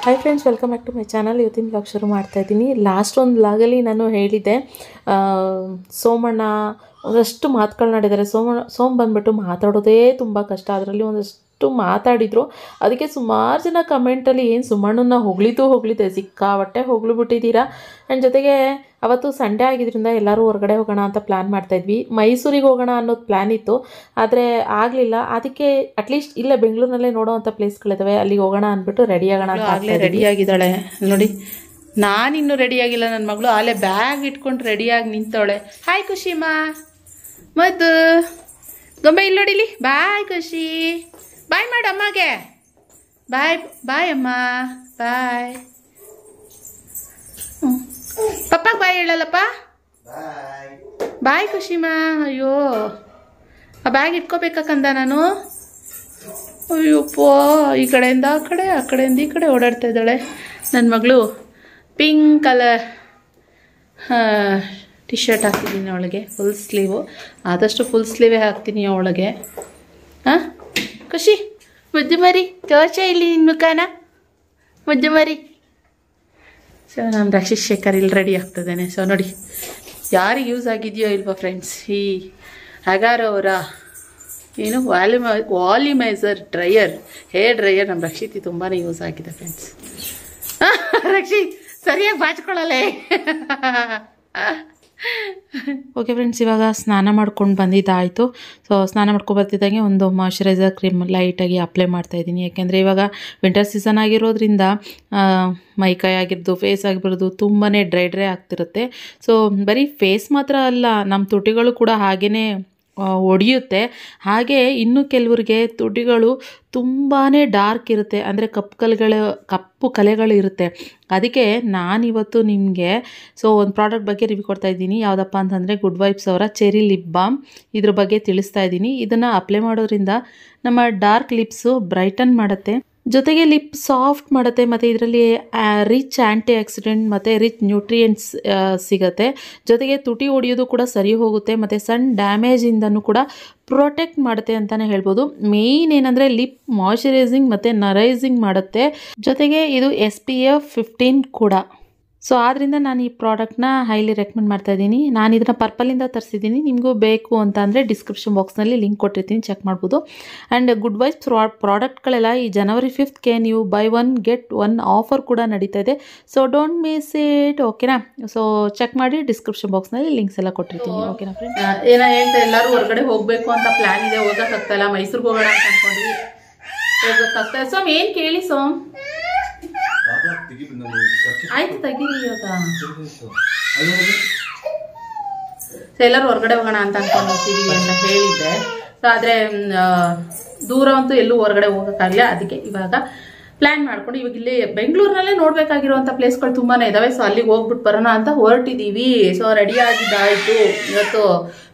Hi friends, welcome back to my channel. ಇವತ್ತಿನ blog ಶುರು ಮಾಡ್ತಾ ಇದ್ದೀನಿ. ಲಾಸ್ಟ್ ಒಂದು ಬ್ಲಾಗಲ್ಲಿ ನಾನು ಹೇಳಿದ್ದೆ, ಸೋಮಣ್ಣ ಒಂದಷ್ಟು ಮಾತುಗಳನ್ನಾಡಿದ್ದಾರೆ. ಸೋಮ್ ಬಂದುಬಿಟ್ಟು ಮಾತಾಡೋದೇ ತುಂಬ ಕಷ್ಟ. ಅದರಲ್ಲಿ ಒಂದಷ್ಟು ಮಾತಾಡಿದರು. ಅದಕ್ಕೆ ಸುಮಾರು ಜನ ಕಮೆಂಟಲ್ಲಿ ಏನು ಸುಮಣ್ಣನ ಹೊಗಳಿದ್ದೆ, ಸಿಕ್ಕಾಬಟ್ಟೆ ಹೊಗಳ್ಬಿಟ್ಟಿದ್ದೀರಾ. ಆ್ಯಂಡ್ ಜೊತೆಗೆ ಅವತ್ತು ಸಂಡೇ ಆಗಿದ್ದರಿಂದ ಎಲ್ಲರೂ ಹೊರಗಡೆ ಹೋಗೋಣ ಅಂತ ಪ್ಲ್ಯಾನ್ ಮಾಡ್ತಾಯಿದ್ವಿ. ಮೈಸೂರಿಗೆ ಹೋಗೋಣ ಅನ್ನೋದು ಪ್ಲ್ಯಾನ್ ಇತ್ತು, ಆದರೆ ಆಗಲಿಲ್ಲ. ಅದಕ್ಕೆ ಅಟ್ಲೀಸ್ಟ್ ಇಲ್ಲೇ ಬೆಂಗಳೂರಿನಲ್ಲೇ ನೋಡೋವಂಥ ಪ್ಲೇಸ್ಗಳಿದ್ದಾವೆ, ಅಲ್ಲಿಗೆ ಹೋಗೋಣ ಅಂದ್ಬಿಟ್ಟು ರೆಡಿ ಆಗೋಣ. ಆಗಲೇ ರೆಡಿಯಾಗಿದ್ದಾಳೆ ನೋಡಿ. ನಾನಿನ್ನೂ ರೆಡಿಯಾಗಿಲ್ಲ. ನನ್ನ ಮಗಳು ಆಲೇ ಬ್ಯಾಗ್ ಇಟ್ಕೊಂಡು ರೆಡಿಯಾಗಿ ನಿಂತವಳೆ. ಹಾಯ್ ಖುಷಿಮಾ, ಮದ್ದು ಗೊಂಬೆ ಇಲ್ಲಿ ನೋಡಿಲಿ. ಬಾಯ್ ಖುಷಿ, ಬಾಯ್ ಮಾಡು ಅಮ್ಮಗೆ. ಬಾಯ್ ಬಾಯ್ ಅಮ್ಮ, ಬಾಯ್. ಪಪ್ಪಾಗೆ ಬಾಯ್ ಹೇಳಲ್ಲಪ್ಪ. ಬಾಯ್ ಖುಷಿಮಾ. ಅಯ್ಯೋ, ಆ ಬ್ಯಾಗ್ ಇಟ್ಕೋಬೇಕಂದ ನಾನು. ಅಯ್ಯಪ್ಪ, ಈ ಕಡೆಯಿಂದ ಆ ಕಡೆ, ಆ ಕಡೆಯಿಂದ ಈ ಕಡೆ ಓಡಾಡ್ತಾ ಇದ್ದಾಳೆ ನನ್ನ ಮಗಳು. ಪಿಂಕ್ ಕಲರ್ ಟಿ ಶರ್ಟ್ ಹಾಕ್ತಿದ್ದೀನಿ ಅವಳಿಗೆ, ಫುಲ್ ಸ್ಲೀವು. ಆದಷ್ಟು ಫುಲ್ ಸ್ಲೀವೇ ಹಾಕ್ತೀನಿ ಅವಳಿಗೆ. ಹಾಂ ಖುಷಿ, ಮುದ್ದು ಮರಿ ತೋರ್ಸ ಇಲ್ಲಿ ನಿನ್ನ ಮುಖಾನ, ಮುದ್ದು ಮರಿ. ಸೊ ನಮ್ಮ ರಕ್ಷಿತ್ ಶೇಖರ್ ಇಲ್ಲಿ ರೆಡಿ ಆಗ್ತದೇನೆ. ಸೊ ನೋಡಿ, ಯಾರಿಗೆ ಯೂಸ್ ಆಗಿದೆಯೋ ಇಲ್ವಾ ಫ್ರೆಂಡ್ಸ್, ಈ ಅಗಾರೋ ಅವರ ಏನು ವಾಲ್ಯೂಮೈಸರ್ ಡ್ರೈಯರ್, ಹೇರ್ ಡ್ರೈಯರ್ ನಮ್ಮ ರಕ್ಷಿತಿ ತುಂಬಾ ಯೂಸ್ ಆಗಿದೆ ಫ್ರೆಂಡ್ಸ್. ರಕ್ಷಿತ್ ಸರಿಯಾಗಿ ಬಾಚ್ಕೊಳ್ಳಲ್ಲೇ. ಓಕೆ ಫ್ರೆಂಡ್ಸ್, ಇವಾಗ ಸ್ನಾನ ಮಾಡ್ಕೊಂಡು ಬಂದಿದ್ದಾಯಿತು. ಸೊ ಸ್ನಾನ ಮಾಡ್ಕೊಂಡು ಬರ್ತಿದ್ದಂಗೆ ಒಂದು ಮಾಯ್ಶ್ಚರೈಸರ್ ಕ್ರೀಮ್ ಲೈಟಾಗಿ ಅಪ್ಲೈ ಮಾಡ್ತಾಯಿದ್ದೀನಿ. ಯಾಕೆಂದರೆ ಇವಾಗ ವಿಂಟರ್ ಸೀಸನ್ ಆಗಿರೋದ್ರಿಂದ ಮೈಕೈ ಆಗಿರ್ಬೋದು, ಫೇಸ್ ಆಗಿರ್ಬೋದು ತುಂಬಾ ಡ್ರೈ ಆಗ್ತಿರುತ್ತೆ. ಸೊ ಬರೀ ಫೇಸ್ ಮಾತ್ರ ಅಲ್ಲ, ನಮ್ಮ ತುಟಿಗಳು ಕೂಡ ಹಾಗೇ ಒಡೆಯುತ್ತೆ. ಹಾಗೆ ಇನ್ನು ಕೆಲವರಿಗೆ ತುಟಿಗಳು ತುಂಬಾ ಡಾರ್ಕ್ ಇರುತ್ತೆ, ಅಂದರೆ ಕಪ್ಪು ಕಲೆಗಳು ಇರುತ್ತೆ. ಅದಕ್ಕೆ ನಾನಿವತ್ತು ನಿಮಗೆ ಒಂದು ಪ್ರಾಡಕ್ಟ್ ಬಗ್ಗೆ ರಿವ್ಯೂ ಕೊಡ್ತಾ ಇದ್ದೀನಿ. ಯಾವುದಪ್ಪ ಅಂತಂದರೆ ಗುಡ್ ವೈಬ್ಸ್ ಅವರ ಚೆರಿ ಲಿಪ್ ಬಾಮ್. ಇದ್ರ ಬಗ್ಗೆ ತಿಳಿಸ್ತಾ ಇದ್ದೀನಿ. ಇದನ್ನು ಅಪ್ಲೈ ಮಾಡೋದ್ರಿಂದ ನಮ್ಮ ಡಾರ್ಕ್ ಲಿಪ್ಸು ಬ್ರೈಟನ್ ಮಾಡುತ್ತೆ, ಜೊತೆಗೆ ಲಿಪ್ ಸಾಫ್ಟ್ ಮಾಡುತ್ತೆ. ಮತ್ತು ಇದರಲ್ಲಿ ರಿಚ್ ಆ್ಯಂಟಿ ಆಕ್ಸಿಡೆಂಟ್ ಮತ್ತು ರಿಚ್ ನ್ಯೂಟ್ರಿಯೆಂಟ್ಸ್ ಸಿಗುತ್ತೆ. ಜೊತೆಗೆ ತುಟಿ ಹೊಡೆಯೋದು ಕೂಡ ಸರಿ ಹೋಗುತ್ತೆ, ಮತ್ತು ಸಣ್ಣ ಡ್ಯಾಮೇಜಿಂದನೂ ಕೂಡ ಪ್ರೊಟೆಕ್ಟ್ ಮಾಡುತ್ತೆ ಅಂತಲೇ ಹೇಳ್ಬೋದು. ಮೇಯ್ನ್ ಏನಂದರೆ ಲಿಪ್ ಮಾಯ್ಶ್ಚರೈಸಿಂಗ್ ಮತ್ತು ನರೈಸಿಂಗ್ ಮಾಡುತ್ತೆ. ಜೊತೆಗೆ ಇದು SPF 15 ಕೂಡ. ಸೊ ಆದ್ದರಿಂದ ನಾನು ಈ ಪ್ರಾಡಕ್ಟ್ನ ಹೈಲಿ ರೆಕಮೆಂಡ್ ಮಾಡ್ತಾ ಇದ್ದೀನಿ. ನಾನು ಇದನ್ನು ಪರ್ಪಲಿಂದ ತರಿಸಿದ್ದೀನಿ. ನಿಮಗೂ ಬೇಕು ಅಂತ ಅಂದರೆ ಡಿಸ್ಕ್ರಿಪ್ಷನ್ ಬಾಕ್ಸ್ನಲ್ಲಿ ಲಿಂಕ್ ಕೊಟ್ಟಿರ್ತೀನಿ, ಚೆಕ್ ಮಾಡ್ಬೋದು. ಆ್ಯಂಡ್ ಗುಡ್ ವೈಬ್ಸ್ ಪ್ರಾಡಕ್ಟ್ಗಳೆಲ್ಲ ಈ January 5th ನೀವು ಬೈ 1 get 1 ಆಫರ್ ಕೂಡ ನಡೀತಾ ಇದೆ. ಸೊ ಡೋಂಟ್ ಮಿಸ್ ಇಟ್, ಓಕೆನಾ? ಸೊ ಚೆಕ್ ಮಾಡಿ, ಡಿಸ್ಕ್ರಿಪ್ಷನ್ ಬಾಕ್ಸ್ನಲ್ಲಿ ಲಿಂಕ್ಸ್ ಎಲ್ಲ ಕೊಟ್ಟಿರ್ತೀನಿ, ಓಕೆನಾ ಫ್ರೆಂಡ್ಸ್? ಏನೋ ಹೇಳ್ತಾ ಎಲ್ಲರೂ ಹೊರಗಡೆ ಹೋಗಬೇಕು ಅಂತ ಪ್ಲ್ಯಾನ್ ಇದೆ. ಹೋಗೋಕ್ಕಾಗ್ತಾಯಿಲ್ಲ, ಮೈಸೂರಿಗೆ ಹೋಗೋಣ ಅಂತ ಅಂದ್ಕೊಂಡ್ವಿ, ಹೋಗೋಕ್ಕಾಗ್ತಾ. ಸೋಮ್ ಏನು ಕೇಳಿ ಸೋಮ್? ಆಯ್ತು ತೆಗೀರಿ. ಇವಾಗ ಎಲ್ಲರೂ ಹೊರಗಡೆ ಹೋಗೋಣ ಅಂತ ಅನ್ಕೊಂಡಿರ್ತೀವಿ ಅಂತ ಹೇಳಿದ್ದೆ. ಸೊ ಆದರೆ ದೂರ ಅಂತೂ ಎಲ್ಲೂ ಹೊರಗಡೆ ಹೋಗೋಕ್ಕಾಗಲಿಲ್ಲ. ಅದಕ್ಕೆ ಇವಾಗ ಪ್ಲ್ಯಾನ್ ಮಾಡ್ಕೊಂಡು ಇವಾಗ ಇಲ್ಲಿ ಬೆಂಗಳೂರಿನಲ್ಲೇ ನೋಡಬೇಕಾಗಿರುವಂಥ ಪ್ಲೇಸ್ಗಳು ತುಂಬಾ ಇದ್ದಾವೆ. ಸೊ ಅಲ್ಲಿಗೆ ಹೋಗ್ಬಿಟ್ಟು ಬರೋಣ ಅಂತ ಹೊರಟಿದ್ದೀವಿ. So ready ಆಗಿದ್ದಾಯಿತು. ಇವತ್ತು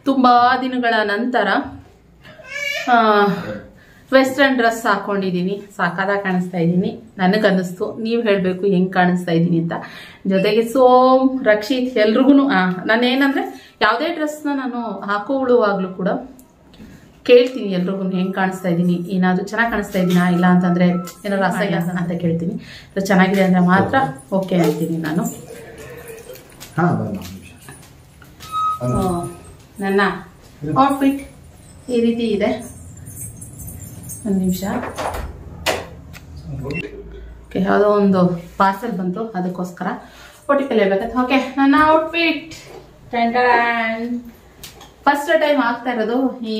ತುಂಬ ದಿನಗಳ ನಂತರ ವೆಸ್ಟರ್ನ್ ಡ್ರೆಸ್ ಹಾಕ್ಕೊಂಡಿದ್ದೀನಿ. ಸಾಕಾದಾಗ ಕಾಣಿಸ್ತಾ ಇದ್ದೀನಿ, ನನಗನ್ನಿಸ್ತು. ನೀವು ಹೇಳಬೇಕು ಹೆಂಗೆ ಕಾಣಿಸ್ತಾ ಇದ್ದೀನಿ ಅಂತ. ಜೊತೆಗೆ ಸೋಮ್, ರಕ್ಷಿತ್ ಎಲ್ರಿಗೂ ನಾನೇನಂದರೆ ಯಾವುದೇ ಡ್ರೆಸ್ನ ನಾನು ಹಾಕೋಳುವಾಗಲೂ ಕೂಡ ಕೇಳ್ತೀನಿ ಎಲ್ರಿಗೂ ಹೆಂಗೆ ಕಾಣಿಸ್ತಾ ಇದ್ದೀನಿ, ಏನಾದರೂ ಚೆನ್ನಾಗಿ ಕಾಣಿಸ್ತಾ ಇದ್ದೀನಾ, ಇಲ್ಲ ಅಂತಂದರೆ ಏನಾದ್ರು ಅಸಹ್ಯ ಅಂತ ಕೇಳ್ತೀನಿ. ಸೊ ಚೆನ್ನಾಗಿದೆ ಅಂದರೆ ಮಾತ್ರ ಓಕೆ ಅಂತೀನಿ ನಾನು. ನನ್ನ ಔಟ್ಫಿಟ್ ಈ ರೀತಿ ಇದೆ. ಒಂದು ನಿಮಿಷ. ಓಕೆ, ಯಾವುದೋ ಒಂದು ಪಾರ್ಸೆಲ್ ಬಂತು, ಅದಕ್ಕೋಸ್ಕರ OTP ಹೇಳ್ಬೇಕಂತ. ಓಕೆ, ನನ್ನ ಔಟ್ಫಿಟ್ ಫಸ್ಟ್ ಟೈಮ್ ಆಗ್ತಾ ಇರೋದು ಈ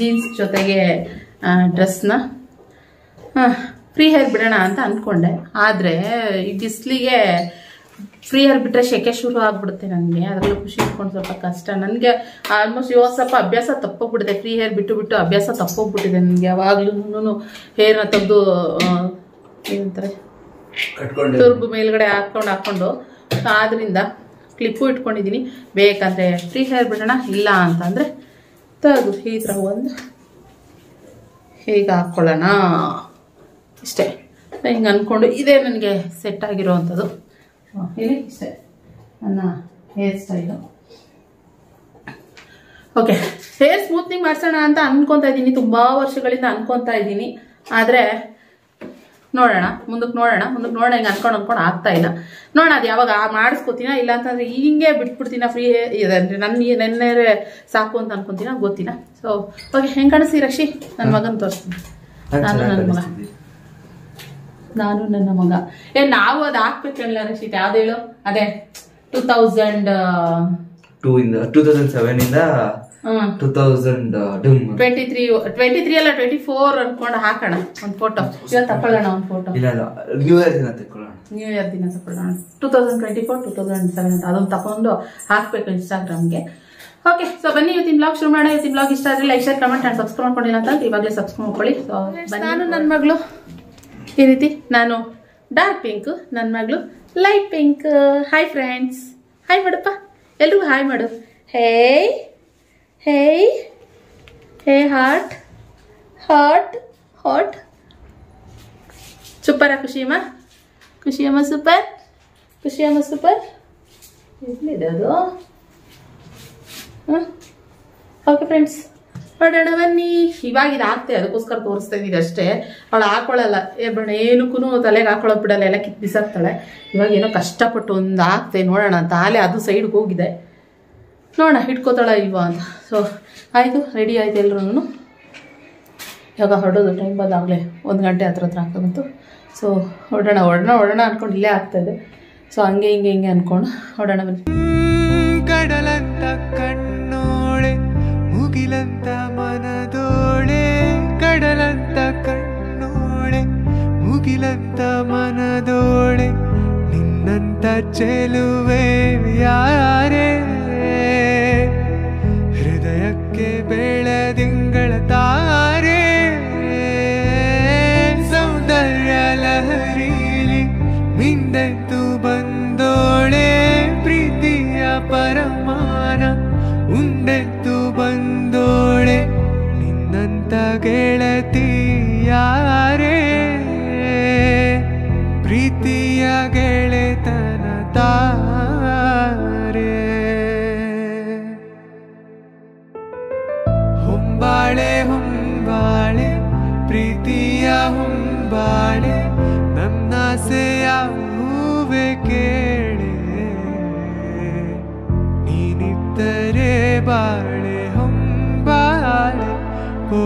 ಜೀನ್ಸ್ ಜೊತೆಗೆ ಡ್ರೆಸ್ನ. ಫ್ರೀ ಹೇರ್ ಬಿಡೋಣ ಅಂತ ಅಂದ್ಕೊಂಡೆ, ಆದರೆ ಈ ಬಿಸಿಲಿಗೆ ಫ್ರೀ ಹೇರ್ ಬಿಟ್ಟರೆ ಶೆಕೆ ಶುರು ಆಗಿಬಿಡುತ್ತೆ ನನಗೆ. ಅದರಲ್ಲೂ ಖುಷಿ ಇಟ್ಕೊಂಡು ಸ್ವಲ್ಪ ಕಷ್ಟ ನನಗೆ. ಆಲ್ಮೋಸ್ಟ್ ಇವಾಗ ಸ್ವಲ್ಪ ಅಭ್ಯಾಸ ತಪ್ಪೋಗ್ಬಿಟ್ಟಿದೆ. ಫ್ರೀ ಹೇರ್ ಬಿಟ್ಟು ಅಭ್ಯಾಸ ತಪ್ಪೋಗ್ಬಿಟ್ಟಿದೆ ನನಗೆ. ಯಾವಾಗ್ಲೂ ಹೇರ್ನ ತೆಗೆದು ಏನಂತಾರೆ ತುರ್ಬು ಮೇಲ್ಗಡೆ ಹಾಕ್ಕೊಂಡು ಆದ್ರಿಂದ ಕ್ಲಿಪ್ಪು ಇಟ್ಕೊಂಡಿದ್ದೀನಿ. ಬೇಕಂದರೆ ಫ್ರೀ ಹೇರ್ ಬಿಡೋಣ, ಇಲ್ಲ ಅಂತಂದರೆ ತೆಗೆದು ಈ ಥರ ಒಂದು ಹೀಗೆ ಹಾಕ್ಕೊಳ್ಳೋಣ ಇಷ್ಟೇ. ಹಿಂಗೆ ಅಂದ್ಕೊಂಡು ಇದೇ ನನಗೆ ಸೆಟ್ ಆಗಿರೋವಂಥದ್ದು. ಹೇಳಿ ಇಷ್ಟೇ ನನ್ನ hair style. Okay, hair smoothening ಮಾಡಿಸೋಣ ಅಂತ ಅನ್ಕೊತಾ ಇದ್ದೀನಿ. ತುಂಬ ವರ್ಷಗಳಿಂದ ಅನ್ಕೊತಾ ಇದ್ದೀನಿ, ಆದರೆ ನೋಡೋಣ ಮುಂದಕ್ಕೆ ಹಿಂಗೆ ಅನ್ಕೊಂಡು ಆಗ್ತಾ ಇಲ್ಲ. ನೋಡೋಣ ಅದು ಯಾವಾಗ ಮಾಡಿಸ್ಕೊತೀನ, ಇಲ್ಲ ಅಂತಂದ್ರೆ ಹಿಂಗೆ ಬಿಟ್ಬಿಡ್ತೀನ, ಫ್ರೀ ಇದೆ ನೆನ್ನೆ ಸಾಕು ಅಂತ ಅನ್ಕೊಂತೀನ, ಗೊತ್ತಿಲ್ಲ. ಸೊ ಓಕೆ, ಹೆಂಗೆ ಕಾಣಿಸ್ತೀವಿ ರಕ್ಷಿ? ನನ್ನ ಮಗನ ತೋರಿಸ್ತೀನಿ. ನಾನು ನನ್ನ ಮಗ ನಾವು ಅದು ಹಾಕ್ಬೇಕಲ್ಲ ರಕ್ಷಿತ್, ಯಾವ್ದು ಹೇಳು? ಅದೇ 2007 ಇಂದ 2023 ಅಲ್ಲ 24 ಅನ್ಕೊಂಡು ಹಾಕೋಣ ಒಂದು ಫೋಟೋ. ಇವತ್ತು ತಕೊಳ್ಳೋಣ ಒಂದು ಫೋಟೋ. ನ್ಯೂ ಇಯರ್ ದಿನ ತಕೊಳ್ಳೋಣ. 2024 2007 ಅಂತ ಅದೊಂದು ತಕೊಂಡು ಹಾಕ್ಬೇಕು ಇನ್ಸ್ಟಾಗ್ರಾಮ್ಗೆ. ಓಕೆ, ಸೊ ಬನ್ನಿ ಇವತ್ತಿನ ಬ್ಲಾಗ್ ಶುರು ಮಾಡೋಣ. ಇವತ್ತಿನ ಬ್ಲಾಗ್ ಇಷ್ಟ ಆದರೆ like, share, comment and subscribe ಮಾಡ್ಕೊಂಡಿಲ್ಲ ಅಂತ ಇವಾಗಲೇ ಸಬ್ಸ್ಕ್ರೈಬ್ ಮಾಡ್ಕೊಳ್ಳಿ. ಸೊ ನಾನು ನನ್ನ ಮಗಳು ಈ ರೀತಿ, ನಾನು ಡಾರ್ಕ್ ಪಿಂಕ್, ನನ್ನ ಮಗಳು light pink. Hi friends, hi ಮಾಡಪ್ಪ, ಎಲ್ರಿಗೂ ಹಾಯ್ ಮಾಡು. Hey hey hey heart heart hot. ಸೂಪರಾ ಖುಷಿಯಮ್ಮ? ಖುಷಿಯಮ್ಮ ಸೂಪರ್, ಖುಷಿಯಮ್ಮ ಸೂಪರ್. ಎಲ್ಲಿದೆ ಅದು? ಓಕೆ ಫ್ರೆಂಡ್ಸ್, ಹೊರಡೋಣ ಬನ್ನಿ. ಇವಾಗ ಇದು ಆಗ್ತದೆ, ಅದಕ್ಕೋಸ್ಕರ ತೋರಿಸ್ತಾ ಇದ್ದೀವಿ ಅಷ್ಟೇ. ಅವಳು ಹಾಕೊಳ್ಳಲ್ಲ, ಬಣ್ಣ ಏನಕ್ಕೂ ತಲೆಗೆ ಹಾಕೊಳ್ಳೋದು ಬಿಡಲ್ಲ, ಎಲ್ಲ ಕಿತ್ತು ಬಿಸಾಕ್ತಾಳೆ. ಇವಾಗ ಏನೋ ಕಷ್ಟಪಟ್ಟು ಒಂದು ಆಗ್ತದೆ, ನೋಡೋಣ ಅಂತ. ಆಲೆ ಅದು ಸೈಡ್ಗೆ ಹೋಗಿದೆ, ನೋಡೋಣ ಹಿಡ್ಕೋತಾಳ ಇಲ್ವಾ ಅಂತ. ಸೊ ಆಯಿತು, ರೆಡಿ ಆಯ್ತು ಎಲ್ರೂ. ಇವಾಗ ಹೊರಡೋದು ಟೈಮ್ ಬಂದಾಗಲೇ 1 ಗಂಟೆ ಹತ್ರ ಹಾಕೋದು. ಸೊ ಹೊರಡೋಣ ಅಂದ್ಕೊಂಡು ಇಲ್ಲೇ ಆಗ್ತಾಯಿದೆ. ಸೊ ಹಂಗೆ ಹಿಂಗೆ ಅಂದ್ಕೊಂಡು ಹೊರಡೋಣ ಬನ್ನಿ. ಕಡಲಂತ ಕಣ್ಣೋಳೆ, ಮುಗಿಲಂತ ಮನದೋಳೆ, ಕಡಲಂತ ಕಣ್ಣೋಳೆ, ಮುಗಿಲಂತ ಮನದೋಳೆ, ನಿನ್ನಂತ ಚೆಲುವೆ ಯಾರೇ, ಹೃದಯಕ್ಕೆ ಬೆಳದಿಂಗಳ ತಾರೆ, ಸೌಂದರ್ಯ ಲಹರಿಲಿ ಮಿಂದೆದ್ದು ಬಂದೋಳೆ, ಪ್ರೀತಿಯ ಪರಮಾನ ಉಂಡೆದ್ದು ಬಂದೋಳೆ, ನಿನ್ನಂತ ಗೆಳತಿ ಯಾರೇ, ಪ್ರೀತಿಯ ಗೆಳೆತನ ತಾರೆ. ಹೊಂಬಾಳೆ ಹೊಂಬಾಳೆ ಪ್ರೀತಿಯ ಹೊಂಬಾಳೆ, ನನ್ನಾಸೆಯ ಹೂವೆ ಕೇಳೆ, ನೀನಿದ್ದರೆ ಬಾಳೆ ಹೊಂಬಾಳೆ. ಓ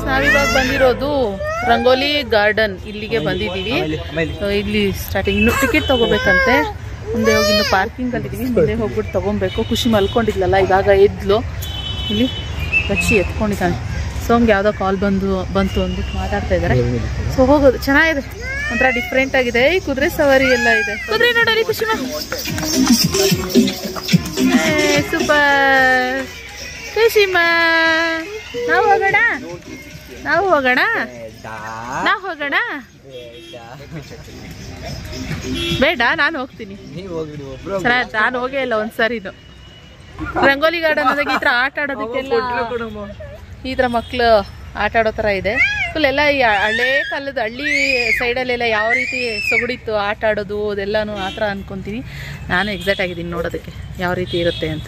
ನಾವಿವಾಗ ಬಂದಿರೋದು ರಂಗೋಲಿ ಗಾರ್ಡನ್, ಇಲ್ಲಿಗೆ ಬಂದಿದ್ದೀವಿ. ಇಲ್ಲಿ ಸ್ಟಾರ್ಟಿಂಗ್ ಇನ್ನು ಟಿಕೆಟ್ ತಗೋಬೇಕಂತೆ. ಮುಂದೆ ಹೋಗಿ ಇನ್ನು ಪಾರ್ಕಿಂಗಲ್ಲಿದ್ದೀವಿ, ಮುಂದೆ ಹೋಗ್ಬಿಟ್ಟು ತೊಗೊಬೇಕು. ಖುಷಿ ಮಲ್ಕೊಂಡಿದ್ಲಲ್ಲ, ಇವಾಗ ಎದ್ಲು. ಇಲ್ಲಿ ರಕ್ಷಿ ಎತ್ಕೊಂಡಿದ್ದಾನೆ. ಸೋಮ್ಗೆ ಯಾವುದೋ ಕಾಲ್ ಬಂತು ಅಂದ್ಬಿಟ್ಟು ಮಾತಾಡ್ತಾ ಇದ್ದಾರೆ. ಸೊ ಹೋಗೋದು ಚೆನ್ನಾಗಿದೆ, ಒಂಥರ ಡಿಫ್ರೆಂಟ್ ಆಗಿದೆ. ಈ ಕುದುರೆ ಸವಾರಿ ಎಲ್ಲ ಇದೆ. ಕುದುರೆ ನೋಡಲಿ ಖುಷಿಮಾ, ಸೂಪರ್ ಖುಷಿಮಾ. ನಾವು ಹೋಗೋಣ ಬೇಡ, ನಾನು ಹೋಗ್ತೀನಿ. ನಾನು ಹೋಗೇ ಇಲ್ಲ ಒಂದ್ಸರಿನು. ರಂಗೋಲಿ ಗಾರ್ಡನ್ ಆದಾಗ ಈ ಥರ ಆಟ ಆಡೋದಕ್ಕೆಲ್ಲ ಈ ಥರ ಮಕ್ಕಳು ಆಟ ಆಡೋ ಥರ ಇದೆ. ಫುಲ್ ಎಲ್ಲ ಈ ಹಳೇ ಕಾಲದ ಹಳ್ಳಿ ಸೈಡಲ್ಲೆಲ್ಲ ಯಾವ ರೀತಿ ಸೊಗಡಿತ್ತು ಆಟ ಆಡೋದು ಅದೆಲ್ಲನೂ ಆ ಥರ ಅನ್ಕೊತೀನಿ. ನಾನು ಎಕ್ಸೈಟ್ ಆಗಿದ್ದೀನಿ ನೋಡೋದಕ್ಕೆ ಯಾವ ರೀತಿ ಇರುತ್ತೆ ಅಂತ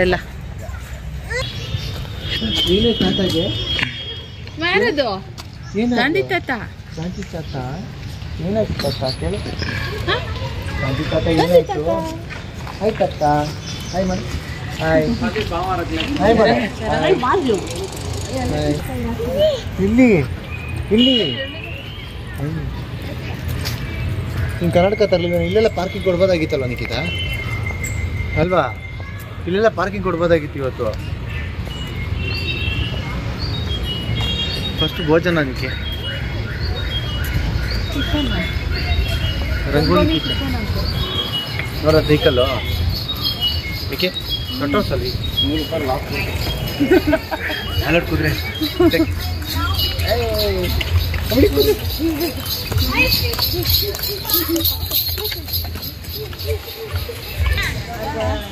ಎಲ್ಲ. ಯಾರದು? ಗಾಂಧಿ ತಾತ. ಇಲ್ಲಿ ನೀನು ಕರ್ನಾಟಕ ತರಲಿಲ್ಲ, ಇಲ್ಲೆಲ್ಲ ಪಾರ್ಕಿಂಗ್ ಕೊಡ್ಬೋದಾಗಿತ್ತಲ್ವ ನಿಖಿತ ಅಲ್ವಾ? ಇಲ್ಲೆಲ್ಲ ಪಾರ್ಕಿಂಗ್ ಕೊಡ್ಬೋದಾಗಿತ್ತು ಇವತ್ತು. ಫಸ್ಟ್ ಭೋಜನ ನಿಕ್ಕೆ ರಂಗೋಲಿ ನೋಡ ಸೈಕಲ್ಲು ಏಕೆ ಪೆಟ್ರೋಲ್ ಸಲ್ಲಿ ₹3 ಲಾಕ್ ಅಲರ್ಟ್ ಕುದುರೆ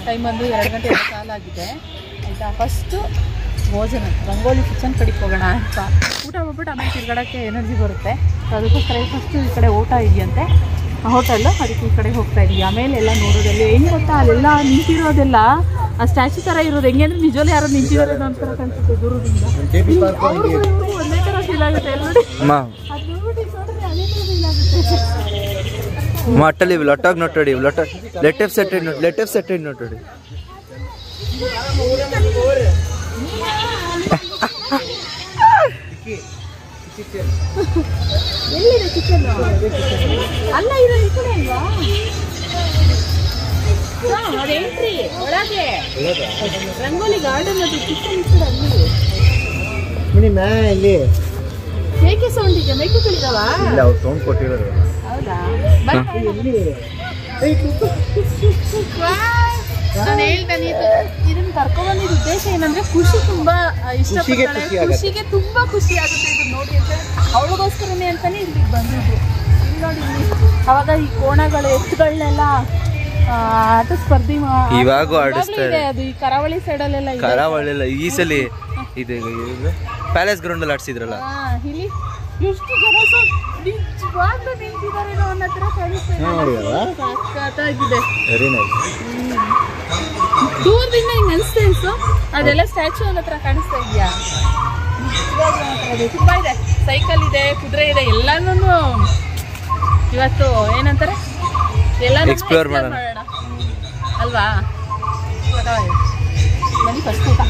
ಟೈಮ್ ಬಂದು 2 ಗಂಟೆ ಕಾಲ ಆಗಿದೆ ಆಯಿತಾ. ಫಸ್ಟು ಭೋಜನ ರಂಗೋಲಿ ಕಿಚನ್ ಕಡೆಗೆ ಹೋಗೋಣ ಅಂತ ಊಟ ಮಾಡ್ಬಿಟ್ಟು ಆಮೇಲೆ ತಿರ್ಗಾಡೋಕ್ಕೆ ಎನರ್ಜಿ ಬರುತ್ತೆ. ಸೊ ಅದಕ್ಕೋಸ್ಕರ ಫಸ್ಟು ಈ ಕಡೆ ಊಟ ಇದೆಯಂತೆ. ಹೋಟೆಲ್, ಅದಕ್ಕೆ ಈ ಕಡೆ ಹೋಗ್ತಾ ಇದೀವಿ. ಆಮೇಲೆ ಎಲ್ಲ ನೋಡೋದಲ್ಲಿ ಹೆಂಗೆ ಗೊತ್ತಾ, ಅಲ್ಲೆಲ್ಲ ನಿಂತಿರೋದೆಲ್ಲ ಆ ಸ್ಟ್ಯಾಚು ಥರ ಇರೋದು. ಹೆಂಗೆ ಅಂದರೆ ನಿಜವಲ್ಲೂ ಯಾರೋ ನಿಂತಿರೋದು ಒಂಥರ ಕಾಣಿಸುತ್ತೆ ದೂರದಿಂದ. ಒಂದೇ ಥರ ಫೀಲ್ ಆಗುತ್ತೆ ಎಲ್ಲ ನೋಡಿ. ಅದು ನೋಡ್ಬಿಟ್ಟು ನೋಡಿದ್ರೆ ಅದೇ ಥರ ಫೀಲ್ ಆಗುತ್ತೆ. ಮಟ್ಟಲ್ಲಿ ಲೊಟ್ಟಾಗಿ ನೋಟೋಡಿ, ಲೆಟೆಫ್ ಸೆಟೆಡ್ ನೋಟೋಡಿ. ಎಲ್ಲಿದೆ ಕಿಚನ್? ಅಲ್ಲ ಇದು ಈ ಕಡೆ ಅಲ್ವಾ? ಅದು ಎಂಟ್ರಿ ಒಳಗೆ ರಂಗೋಲಿ ಗಾರ್ಡನ್, ಅದು ಕಿಚನ್ ಈ ಕಡೆ ಅಲ್ಲಿ. ಇಲ್ಲಿ ಮೇಕೆ ಸೌಂಡ್ ಇದೆ, ಮೇಕೆಗಳಿದಾವ? ಇಲ್ಲ, ಅವ್ರು ಸೌಂಡ್ ಕೊಟ್ಟಿರೋದು. ಹೌದಾ? ನಾನು ಹೇಳ್ತಾನೆ ಇದನ್ನ ಕರ್ಕೊಂಡ್ಬಂದಿದ್ದ ಉದ್ದೇಶ ಏನಂದ್ರೆ ಖುಷಿ ತುಂಬಾ ಇಷ್ಟಪಡ್ತಾಳೆ, ಖುಷಿಗೆ ತುಂಬಾ ಖುಷಿ ಆಗುತ್ತೆ ಇದನ್ನ ನೋಡಿ ಅಂತ, ಅವಳಿಗೋಸ್ಕರನೇ ಅಂತಾನೆ ಇಲ್ಲಿಗೆ ಬಂದಿದ್ದು. ಇಲ್ಲಿ ನೋಡಿ, ಅವಾಗ ಈ ಕೋಣಗಳು ಎತ್ತುಗಳನ್ನೆಲ್ಲ ಆಟ ಸ್ಪರ್ಧೆ ಇವಾಗೂ ಆಡಿಸ್ತಾರೆ. ಅದು ಈ ಕರಾವಳಿ ಸೈಡಲ್ಲೆಲ್ಲ ಕರಾವಳಿ ಈ ಸಲ ಇದೆ ಪ್ಯಾಲೇಸ್ ಗ್ರೌಂಡ್ ಅಲ್ಲಿ ಆಡ್ಸಿದ್ರಲ್ಲ. ಇಲ್ಲಿ ಎಷ್ಟು ಜನ ನಿಜವಾಗ್ಲೂ ನಿಂತಿದ್ದಾರೇನೋ ಅನ್ನೋ ಹತ್ರ ಸಖತ್ತಾಗಿದೆ. ದೂರದಿಂದ ಹಿಂಗೆ ಅನಿಸ್ತಾ ಇತ್ತು, ಅದೆಲ್ಲ ಸ್ಟ್ಯಾಚು ಅನ್ನೋ ಹತ್ರ ಕಾಣಿಸ್ತಾ ಇದೆಯಾ? ತುಂಬಾ ಇದೆ, ಸೈಕಲ್ ಇದೆ, ಕುದುರೆ ಇದೆ, ಎಲ್ಲಾನು ಇವತ್ತು ಏನಂತಾರೆ ಎಲ್ಲ ಎಕ್ಸ್ಪ್ಲೋರ್ ಮಾಡೋಣ ಅಲ್ವಾ? ಬನ್ನಿ ಫಸ್ಟ್ ಊಟ.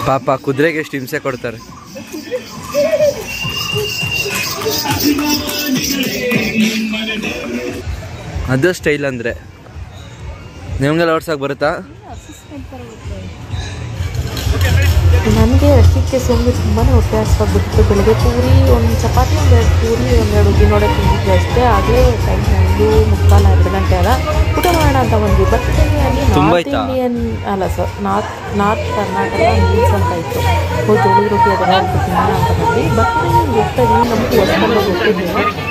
ಪಾಪ ಕುದುರೆಗೆ ಎಷ್ಟು ಹಿಂಸೆ ಕೊಡ್ತಾರೆ. ಅದು ಸ್ಟೈಲ್ ಅಂದ್ರೆ ನಿಮ್ಗೆಲ್ಲ ಓಡ್ಸಕ್ ಬರುತ್ತಾ? ನನಗೆ ರಕ್ಷಿತ್ಗೆ ಸೋಮ್ಗೆ ತುಂಬಾ ಹೊಟ್ಟೆ ಹಸ್ವಾಗ್ಬಿಟ್ಟಿತ್ತು. ಬೆಳಗ್ಗೆ ಪೂರಿ, ಒಂದು ಚಪಾತಿ, ಒಂದೆರಡು ಪೂರಿ, ಒಂದೆರಡು ಉದ್ದಿನೊಡೆ ತಿಂದಿದ್ವಿ ಅಷ್ಟೇ. ಆಗಲೇ ಟೈಮ್ 1:30-2 ಗಂಟೆ ಅಲ್ಲ, ಊಟ ಮಾಡೋಣ ಅಂತ ಬಂದ್ವಿ. ಬಟ್ ಅಲ್ಲಿ ನಾರ್ತ್ ಇಂಡಿಯನ್ ಅಲ್ಲ ಸರ್, ನಾರ್ತ್ ಕರ್ನಾಟಕ ಮೀಲ್ಸ್ ಅಂತ ಇತ್ತು. ಜೋಳದ ರೊಟ್ಟಿ ಅದೆಲ್ಲ ಹೋಗ್ಬಿಟ್ಟು ತಿನ್ನೋಣ ಅಂತ ಬಂದ್ವಿ. ಬಟ್ ಹೋಗ್ತಾ ಇದ್ವಿ, ನಮಗೆ ಹೊಸ್ಕೊಂಡು ಹೋಗ್ತಿದ್ವಿ.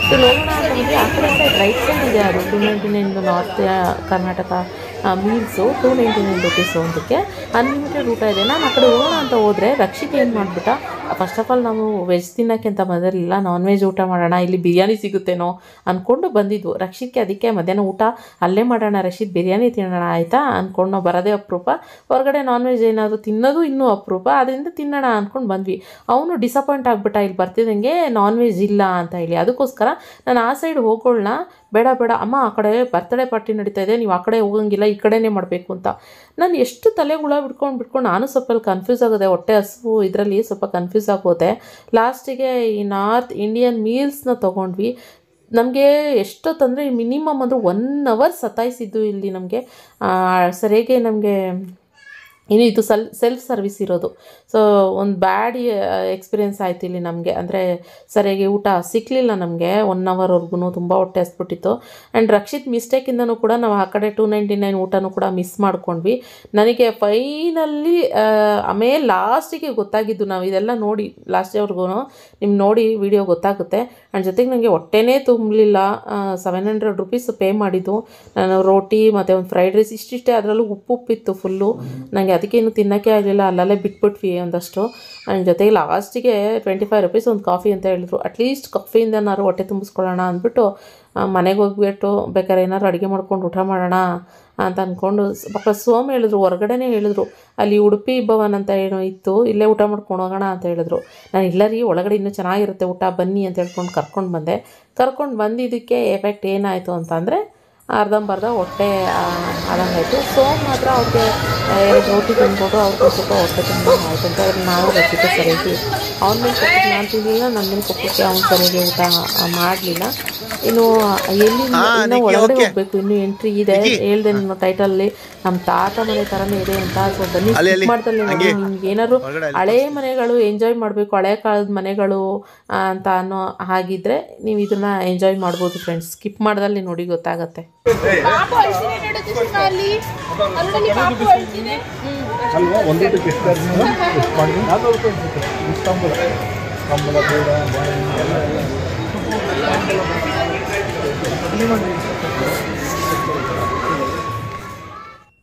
ಸೊ ಹೋಗೋಣ ಅಂತ ಬಂದ್ವಿ. ಆ ಕಡೆ ಸೈಡ್ ರೈಟ್ ಸೈಡ್ ಇದೆ ಅದು 299 ನಾರ್ತ್ ಕರ್ನಾಟಕ ಮೀಲ್ಸು 299 ರುಪೀಸು ಒಂದಕ್ಕೆ. ಅನ್ಲಿಮಿಟೆಡ್ ಊಟ ಇದೆ. ನಾನು ಆ ಕಡೆ ಹೋಗೋಣ ಅಂತ ಹೋದರೆ ರಕ್ಷಿತ್ ಏನು ಮಾಡಿಬಿಟ್ಟ, ಫಸ್ಟ್ ಆಫ್ ಆಲ್ ನಾವು ವೆಜ್ ತಿನ್ನೋಕ್ಕೆ ಅಂತ ಬಂದಿರಲಿಲ್ಲ, ನಾನ್ ವೆಜ್ ಊಟ ಮಾಡೋಣ, ಇಲ್ಲಿ ಬಿರಿಯಾನಿ ಸಿಗುತ್ತೇನೋ ಅಂದ್ಕೊಂಡು ಬಂದಿದ್ವು. ರಕ್ಷಿತ್ಗೆ ಅದಕ್ಕೆ ಮಧ್ಯಾಹ್ನ ಊಟ ಅಲ್ಲೇ ಮಾಡೋಣ, ರಕ್ಷಿತ್ ಬಿರಿಯಾನಿ ತಿನ್ನೋಣ ಆಯಿತಾ ಅಂದ್ಕೊಂಡು ನಾವು ಬರೋದೇ ಅಪರೂಪ, ಹೊರಗಡೆ ನಾನ್ ವೆಜ್ ಏನಾದರೂ ತಿನ್ನೋದು ಇನ್ನೂ ಅಪರೂಪ, ಅದರಿಂದ ತಿನ್ನೋಣ ಅಂದ್ಕೊಂಡು ಬಂದ್ವಿ. ಅವನು ಡಿಸಪಾಯಿಂಟ್ ಆಗಿಬಿಟ್ಟ ಇಲ್ಲಿ ಬರ್ತಿದ್ದಂಗೆ ನಾನ್ ವೆಜ್ ಇಲ್ಲ ಅಂತ ಹೇಳಿ. ಅದಕ್ಕೋಸ್ಕರ ನಾನು ಆ ಸೈಡ್ ಹೋಗೋಣ, ಬೇಡ ಅಮ್ಮ ಆ ಕಡೆ ಬರ್ತಡೇ ಪಾರ್ಟಿ ನಡೀತಾ ಇದೆ, ನೀವು ಆ ಕಡೆ ಹೋಗಂಗಿಲ್ಲ, ಈ ಕಡೆನೇ ಮಾಡಬೇಕು ಅಂತ. ನಾನು ಎಷ್ಟು ತಲೆಗುಳ ಬಿಟ್ಕೊಂಡು ನಾನು ಸ್ವಲ್ಪ ಕನ್ಫ್ಯೂಸ್ ಆಗೋದೆ, ಹೊಟ್ಟೆ ಹಸಿವು ಇದರಲ್ಲಿ ಸ್ವಲ್ಪ ಕನ್ಫ್ಯೂಸ್ ಆಗೋದೆ. ಲಾಸ್ಟಿಗೆ ಈ ನಾರ್ತ್ ಇಂಡಿಯನ್ ಮೀಲ್ಸ್ನ ತೊಗೊಂಡ್ವಿ. ನಮಗೆ ಎಷ್ಟೊತ್ತಂದರೆ ಮಿನಿಮಮ್ ಅಂದರೆ 1 ಅವರ್ ಸತಾಯಿಸಿದ್ದು ಇಲ್ಲಿ ನಮಗೆ. ಸರಿಯಾಗಿ ನಮಗೆ ಇನ್ನು ಇದು ಸೆಲ್ಫ್ ಸರ್ವಿಸ್ ಇರೋದು. ಸೊ ಒಂದು ಬ್ಯಾಡ್ ಎಕ್ಸ್ಪೀರಿಯೆನ್ಸ್ ಆಯಿತು ಇಲ್ಲಿ ನಮಗೆ. ಅಂದರೆ ಸರಿಯಾಗಿ ಊಟ ಸಿಕ್ಕಲಿಲ್ಲ ನಮಗೆ 1 ಅವರ್ವರೆಗೂ, ತುಂಬ ಹೊಟ್ಟೆ ಹಸ್ಬಿಟ್ಟಿತ್ತು. ಆ್ಯಂಡ್ ರಕ್ಷಿತ್ ಮಿಸ್ಟೇಕಿಂದನೂ ಕೂಡ ನಾವು ಆ ಕಡೆ 299 ಊಟನೂ ಕೂಡ ಮಿಸ್ ಮಾಡ್ಕೊಂಡ್ವಿ. ನನಗೆ ಫೈನಲ್ಲಿ ಆಮೇಲೆ ಲಾಸ್ಟಿಗೆ ಗೊತ್ತಾಗಿದ್ದು, ನಾವು ಇದೆಲ್ಲ ನೋಡಿ ಲಾಸ್ಟಿವರೆಗೂ ನಿಮ್ಗೆ ನೋಡಿ ವಿಡಿಯೋ ಗೊತ್ತಾಗುತ್ತೆ. ಆ್ಯಂಡ್ ಜೊತೆಗೆ ನನಗೆ ಹೊಟ್ಟೆನೇ ತುಂಬಲಿಲ್ಲ. 700 ರುಪೀಸ್ ಪೇ ಮಾಡಿದ್ದು. ನಾನು ರೋಟಿ ಮತ್ತು ಒಂದು ಫ್ರೈಡ್ ರೈಸ್ ಇಷ್ಟಿಷ್ಟೇ, ಅದರಲ್ಲೂ ಉಪ್ಪಿತ್ತು ಫುಲ್ಲು. ನನಗೆ ಅದಕ್ಕೇನು ತಿನ್ನೋಕ್ಕೆ ಆಗಲಿಲ್ಲ, ಅಲ್ಲಲ್ಲೇ ಬಿಟ್ಬಿಟ್ವಿ ಒಂದಷ್ಟು. ಆ್ಯಂಡ್ ಜೊತೆಗೆ ಲಾಸ್ಟಿಗೆ 25 ರುಪೀಸ್ ಒಂದು ಕಾಫಿ ಅಂತ ಹೇಳಿದ್ರು. ಅಟ್ಲೀಸ್ಟ್ ಕಾಫಿಯಿಂದನಾದ್ರು ಹೊಟ್ಟೆ ತುಂಬಿಸ್ಕೊಳ್ಳೋಣ ಅಂದ್ಬಿಟ್ಟು ಮನೆಗೆ ಹೋಗ್ಬಿಟ್ಟು ಬೇಕಾದ್ರೆ ಏನಾದ್ರು ಅಡುಗೆ ಮಾಡ್ಕೊಂಡು ಊಟ ಮಾಡೋಣ ಅಂತ ಅಂದ್ಕೊಂಡು ಪಾಪ ಸೋಮ್ ಹೇಳಿದ್ರು, ಹೊರಗಡೆನೇ ಹೇಳಿದ್ರು, ಅಲ್ಲಿ ಉಡುಪಿ ಭವನ್ ಅಂತ ಏನೋ ಇತ್ತು, ಇಲ್ಲೇ ಊಟ ಮಾಡ್ಕೊಂಡು ಹೋಗೋಣ ಅಂತ ಹೇಳಿದ್ರು. ನಾನು ಇಲ್ಲ ರೀ, ಒಳಗಡೆ ಇನ್ನೂ ಚೆನ್ನಾಗಿರುತ್ತೆ ಊಟ, ಬನ್ನಿ ಅಂತ ಹೇಳ್ಕೊಂಡು ಕರ್ಕೊಂಡು ಬಂದಿದ್ದಕ್ಕೆ ಎಫೆಕ್ಟ್ ಏನಾಯಿತು ಅಂತಂದರೆ ಅರ್ಧಂಬರ್ಧ ಹೊಟ್ಟೆ ಆದಂಗಾಯಿತು. ಸೋಮ್ ಮಾತ್ರ ಅವ್ರಿಗೆ 2 ರೋಟಿ ತಿಂದ್ಕೊಂಡು ಅವ್ರಿಗೆ ಸ್ವಲ್ಪ ಹೊಟ್ಟೆ ತುಂಬ ಆಯಿತು ಅಂತ ನಾವು ರಚಿತ ಸರಿಯಾಗಿ ಅವ್ನ ಮೇಲೆ ಕೊಟ್ಟಿದ್ದು ನಾನು ತಿನ್ನಲಿಲ್ಲ, ನನ್ನ ಮೇಲೆ ಕೊಟ್ಟಿದ್ದೆ ಅವ್ನು ಸರಿಯಾಗಿ ಊಟ ಮಾಡಲಿಲ್ಲ. ಇನ್ನು ಎಲ್ಲಿ ಇನ್ನೂ ಒಳಗಡೆ ಹೋಗಬೇಕು, ಇನ್ನೂ ಎಂಟ್ರಿ ಇದೆ. ಹೇಳ್ದೆ ನಿಮ್ಮ ಟೈಟಲ್ಲಿ ನಮ್ಮ ತಾತ ಮನೆ ಥರನೇ ಇದೆ ಅಂತ. ಸೊ ಬನ್ನಿ ಮಾಡ್ದಲ್ಲಿ ನಿಮ್ಗೆ ಏನಾದ್ರು ಹಳೆ ಮನೆಗಳು ಎಂಜಾಯ್ ಮಾಡಬೇಕು, ಹಳೆ ಕಾಲದ ಮನೆಗಳು ಅಂತ ಅನ್ನೋ ಹಾಗಿದ್ರೆ ನೀವು ಇದನ್ನ ಎಂಜಾಯ್ ಮಾಡ್ಬೋದು ಫ್ರೆಂಡ್ಸ್. ಸ್ಕಿಪ್ ಮಾಡ್ದಲ್ಲಿ ನೋಡಿ ಗೊತ್ತಾಗತ್ತೆ.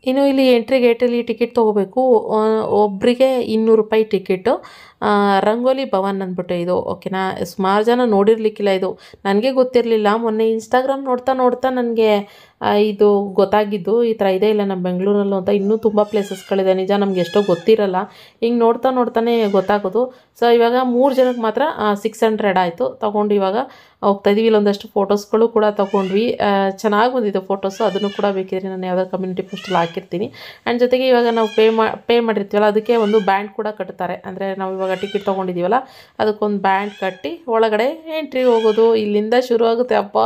ಇನ್ನು ಇಲ್ಲಿ ಎಂಟ್ರಿ ಗೇಟಲ್ಲಿ ಟಿಕೆಟ್ ತೊಗೋಬೇಕು. ಒಬ್ಬರಿಗೆ 200 ರೂಪಾಯಿ ಟಿಕೆಟು. ರಂಗೋಲಿ ಭವನ್ ಅಂದ್ಬಿಟ್ಟು ಇದು, ಓಕೆನಾ. ಸುಮಾರು ಜನ ನೋಡಿರ್ಲಿಕ್ಕಿಲ್ಲ, ಇದು ನನಗೆ ಗೊತ್ತಿರಲಿಲ್ಲ. ಮೊನ್ನೆ ಇನ್ಸ್ಟಾಗ್ರಾಮ್ ನೋಡ್ತಾ ನನಗೆ ಇದು ಗೊತ್ತಾಗಿದ್ದು, ಈ ಥರ ಇದೆ ಇಲ್ಲ ನಮ್ಮ ಬೆಂಗಳೂರಲ್ಲೂ ಅಂತ. ಇನ್ನೂ ತುಂಬ ಪ್ಲೇಸಸ್ಗಳಿದೆ ನಿಜ, ನಮ್ಗೆ ಎಷ್ಟೋ ಗೊತ್ತಿರಲ್ಲ. ಹಿಂಗೆ ನೋಡ್ತಾನೆ ಗೊತ್ತಾಗೋದು. ಸೊ ಇವಾಗ 3 ಜನಕ್ಕೆ ಮಾತ್ರ 600 ಆಯಿತು ತೊಗೊಂಡು ಇವಾಗ ಹೋಗ್ತಾಯಿದ್ದೀವಿ. ಇಲ್ಲೊಂದಷ್ಟು ಫೋಟೋಸ್ಗಳು ಕೂಡ ತೊಗೊಂಡ್ವಿ. ಚೆನ್ನಾಗಿ ಬಂದಿದೆ ಫೋಟೋಸು, ಅದನ್ನು ಕೂಡ ಬೇಕಿದ್ರೆ ನಾನು ಯಾವುದಾದ್ರು ಕಮ್ಯುನಿಟಿ ಪೋಸ್ಟಲ್ಲಿ ಹಾಕಿರ್ತೀನಿ. ಆ್ಯಂಡ್ ಜೊತೆಗೆ ಇವಾಗ ನಾವು ಪೇ ಮಾಡಿರ್ತೀವಲ್ಲ, ಅದಕ್ಕೆ ಒಂದು ಬ್ಯಾಂಡ್ ಕೂಡ ಕಟ್ತಾರೆ. ಅಂದರೆ ನಾವು ಇವಾಗ ಟಿಕೆಟ್ ತೊಗೊಂಡಿದ್ದೀವಲ್ಲ, ಅದಕ್ಕೊಂದು ಬ್ಯಾಂಡ್ ಕಟ್ಟಿ ಒಳಗಡೆ ಎಂಟ್ರಿ ಹೋಗೋದು. ಇಲ್ಲಿಂದ ಶುರು ಆಗುತ್ತೆ. ಅಪ್ಪ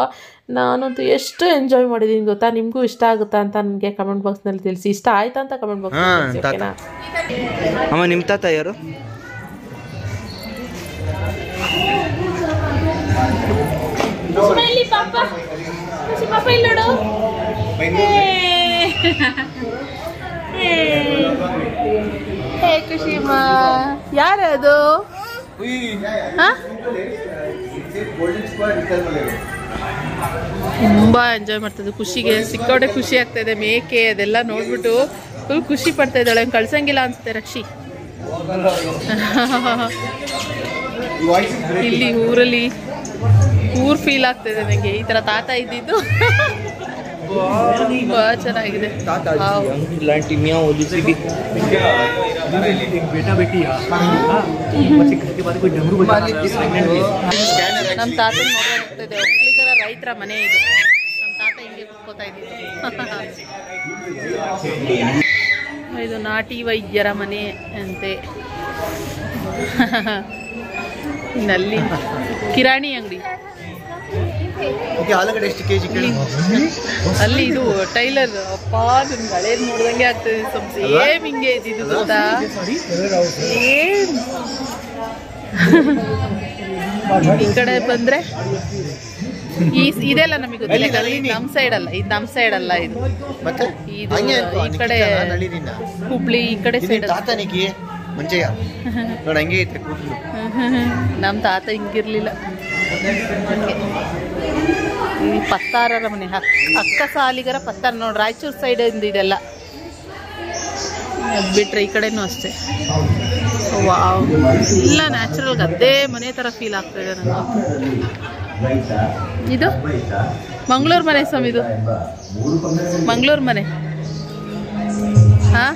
ನಾನಂತೂ ಎಷ್ಟು ಎಂಜಾಯ್ ಮಾಡಿದ್ದೀನಿ ಗೊತ್ತಾ. ನಿಮಗೂ ಇಷ್ಟ ಆಗುತ್ತಾ ಅಂತ ನನಗೆ ಕಮೆಂಟ್ ಬಾಕ್ಸ್ನಲ್ಲಿ ತಿಳಿಸಿ. ಇಷ್ಟ ಆಯ್ತಾ ಅಂತ ಕಮೆಂಟ್ ಬಾಕ್ಸ್ನಲ್ಲಿ ತಿಳಿಸಿ, ಓಕೆನಾ. ಅಮ್ಮ ನಿಮ್ಮ ತಾತ ಯಾರು? ಖುಷಿಮ್ಮ ಯಾರದು? ತುಂಬ ಎಂಜಾಯ್ ಮಾಡ್ತಿದ್ದೆ. ಖುಷಿಗೆ ಸಿಕ್ಕಾಡೆ ಖುಷಿ ಆಗ್ತಾಯಿದೆ. ಮೇಕೆ ಅದೆಲ್ಲ ನೋಡ್ಬಿಟ್ಟು ಫುಲ್ ಖುಷಿ ಪಡ್ತಾ ಇದ್ದಾಳೆ. ಕಳ್ಸಂಗಿಲ್ಲ ಅನ್ಸುತ್ತೆ ರಕ್ಷಿ. ಇಲ್ಲಿ ಊರಲ್ಲಿ ಊರ್ ಫೀಲ್ ಆಗ್ತಾಯಿದೆ ನನಗೆ. ಈ ಥರ ತಾತ ಇದ್ದಿದ್ದು ತುಂಬ ಚೆನ್ನಾಗಿದೆ. ನಮ್ಮ ತಾತ ನೋಡ್ತಾ ಒಕ್ಕಲಿಗರ ರೈತರ ಮನೆ ಇದು. ನಮ್ಮ ತಾತ ಹಿಂಗೆ ಕೂತ್ಕೋತಾ ಇದ್ದಿದ್ದು. ಇದು ನಾಟಿ ವೈದ್ಯರ ಮನೆ ಅಂತೆ. ನಲ್ಲಿ ಕಿರಾಣಿ ಅಂಗಡಿ. ಅಲ್ಲಿ ಇದು ಟೈಲರ್. ಅಪ್ಪ ನನ್ಗೆ ಹಳೇದು ನೋಡ್ದಂಗೆ ಆಗ್ತದೆ. ಸ್ವಲ್ಪ ಸೇಮ್ ಹಿಂಗೆ ಇದ್ದಿದ್ದು ಗೊತ್ತಾ. ಸೇಮ್ ಈ ಕಡೆ ಬಂದ್ರೆ ಇದೆಲ್ಲ ನಮಗೆ ಗೊತ್ತಿಲ್ಲ. ನಮ್ಮ ಸೈಡ್ ಅಲ್ಲ, ಇದು ನಮ್ಮ ಸೈಡ್ ಅಲ್ಲ. ಇದು ಈ ಕಡೆ ಹುಬ್ಳಿ ಈ ಕಡೆ ಸೈಡ್. ನಮ್ಮ ತಾತ ಹಿಂಗಿರ್ಲಿಲ್ಲ. ಈ ಪತ್ತಾರರ ಮನೆ, ಅಕ್ಕ ಸಾಲಿಗರ ಪತ್ತಾರ ನೋಡಿ. ರಾಯಚೂರು ಸೈಡ್ ಇದೆಲ್ಲ ಬಿಟ್ರೆ ಈ ಕಡೆನೂ ಅಷ್ಟೇ. ವಾವ್, ಇಲ್ಲ ನ್ಯಾಚುರಲ್ ಗದ್ದೆ ಮನೆ ಥರ ಫೀಲ್ ಆಗ್ತಾಯಿದೆ ನನಗೆ. ಇದು ಮಂಗಳೂರು ಮನೆ ಸ್ವಾಮಿ. ಇದು ಮಂಗಳೂರು ಮನೆ. ಹಾಂ,